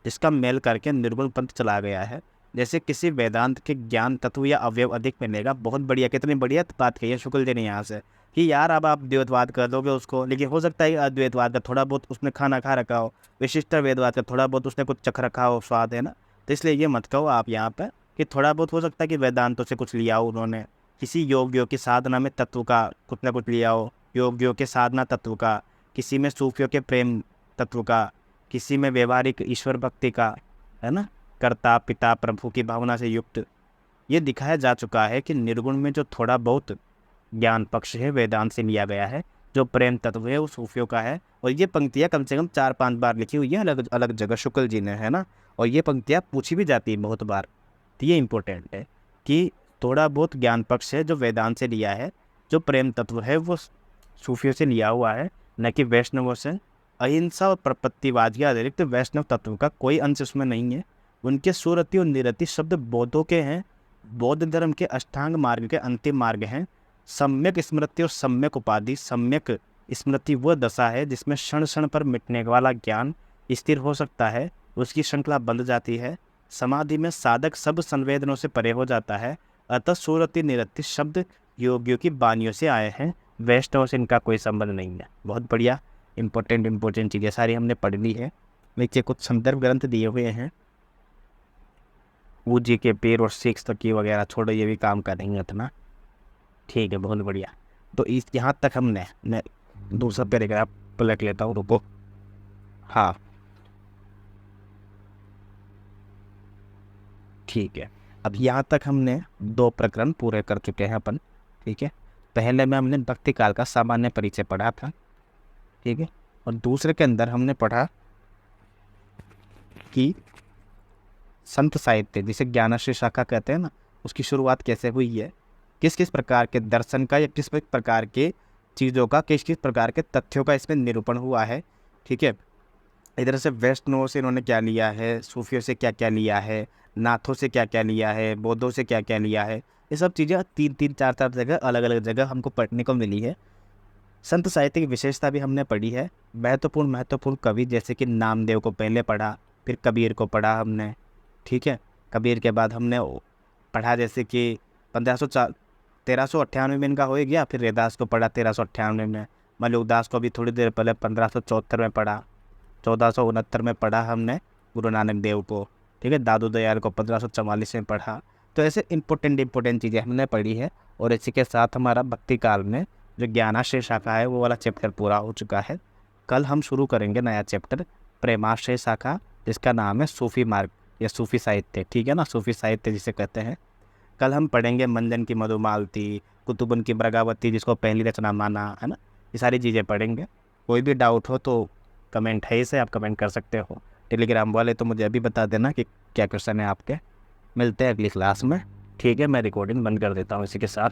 जिसका मेल करके निर्गुण पंथ चला गया है। जैसे किसी वेदांत के ज्ञान तत्व या अवयव अधिक मिलेगा। बहुत बढ़िया, कितनी बढ़िया बात कही है शुक्ल जी ने यहाँ से कि यार अब आप द्वैतवाद कर दोगे उसको, लेकिन हो सकता है अद्वैतवाद का थोड़ा बहुत उसने खाना खा रखा हो, विशिष्ट वेदवाद का थोड़ा बहुत उसने कुछ चख रखा हो, स्वाद है ना। तो इसलिए ये मत कहो आप यहाँ पर कि थोड़ा बहुत हो सकता है कि वेदांतों से कुछ लिया हो उन्होंने, किसी योगियों की साधना में तत्व का कुछ ना कुछ लिया हो, योगियों के साधना तत्व का, किसी में सूफियों के प्रेम तत्व का, किसी में व्यवहारिक ईश्वर भक्ति का, है ना, कर्ता पिता प्रभु की भावना से युक्त। ये दिखाया जा चुका है कि निर्गुण में जो थोड़ा बहुत ज्ञान पक्ष है वेदांत से लिया गया है, जो प्रेम तत्व है वो सूफियों का है। और ये पंक्तियाँ कम से कम 4-5 बार लिखी हुई है अलग अलग जगह शुक्ल जी ने, है ना। और ये पंक्तियाँ पूछी भी जाती है बहुत बार। तो ये इम्पोर्टेंट है कि थोड़ा बहुत ज्ञान पक्ष है जो वेदांत से लिया है, जो प्रेम तत्व है वो सूफियों से लिया हुआ है, न कि वैष्णवों से। अहिंसा और प्रपत्तिवाद के अतिरिक्त वैष्णव तत्व का कोई अंश उसमें नहीं है। उनके सुरति और निरति शब्द बौद्धों के हैं, बौद्ध धर्म के अष्टांग मार्ग के अंतिम मार्ग हैं। सम्यक स्मृति और सम्यक उपाधि, सम्यक स्मृति वह दशा है जिसमें क्षण क्षण पर मिटने वाला ज्ञान स्थिर हो सकता है, उसकी श्रृंखला बंध जाती है। समाधि में साधक सब संवेदनों से परे हो जाता है। अतः सुरति निरति शब्द योगियों की वानियों से आए हैं, वैष्णव से इनका कोई संबंध नहीं है। बहुत बढ़िया, इंपॉर्टेंट चीज़ें सारी हमने पढ़ ली है। नीचे कुछ संदर्भ ग्रंथ दिए हुए हैं, वो जी के पेड़ और सिक्स तक की वगैरह छोड़ो, ये भी काम करेंगे इतना। ठीक है, बहुत बढ़िया। तो इस यहाँ तक हमने, मैं दूसरा पैराग्राफ पलट लेता हूँ, रुको। हाँ ठीक है, अब यहाँ तक हमने 2 प्रकरण पूरे कर चुके हैं अपन। ठीक है, पहले में हमने भक्ति काल का सामान्य परिचय पढ़ा था। ठीक है, और दूसरे के अंदर हमने पढ़ा कि संत साहित्य जिसे ज्ञानाश्रय शाखा कहते हैं ना, उसकी शुरुआत कैसे हुई है, किस किस प्रकार के दर्शन का या किस प्रकार के चीज़ों का, किस किस प्रकार के तथ्यों का इसमें निरूपण हुआ है। ठीक है, इधर से वैष्णवों से इन्होंने क्या लिया है, सूफियों से क्या क्या लिया है, नाथों से क्या क्या लिया है, बौद्धों से क्या क्या लिया है, ये सब चीज़ें 3-3, 4-4 जगह अलग अलग जगह हमको पढ़ने को मिली है। संत साहित्य की विशेषता भी हमने पढ़ी है। महत्वपूर्ण कवि जैसे कि नामदेव को पहले पढ़ा, फिर कबीर को पढ़ा हमने। ठीक है, कबीर के बाद हमने पढ़ा जैसे कि 1398 में इनका हो गया, फिर रैदास को पढ़ा 1398 में, मलिकदास को भी थोड़ी देर पहले 1574 में पढ़ा, 1469 में पढ़ा हमने गुरु नानक देव को। ठीक है, दादू दयाल को 1544 में पढ़ा। तो ऐसे इंपॉर्टेंट चीज़ें हमने पढ़ी है। और इसी के साथ हमारा भक्ति काल में जो ज्ञानाश्रय शाखा है वो वाला चैप्टर पूरा हो चुका है। कल हम शुरू करेंगे नया चैप्टर प्रेमाश्रय शाखा, जिसका नाम है सूफी मार्ग या सूफी साहित्य। ठीक है ना, सूफी साहित्य जिसे कहते हैं। कल हम पढ़ेंगे मंजन की मधुमालती, कुतुबन की मृगावती जिसको पहली रचना माना, है ना। ये सारी चीज़ें पढ़ेंगे। कोई भी डाउट हो तो कमेंट है इसे, आप कमेंट कर सकते हो। टेलीग्राम वाले तो मुझे अभी बता देना कि क्या क्वेश्चन है आपके। मिलते हैं अगली क्लास में। ठीक है, मैं रिकॉर्डिंग बंद कर देता हूँ इसी के साथ।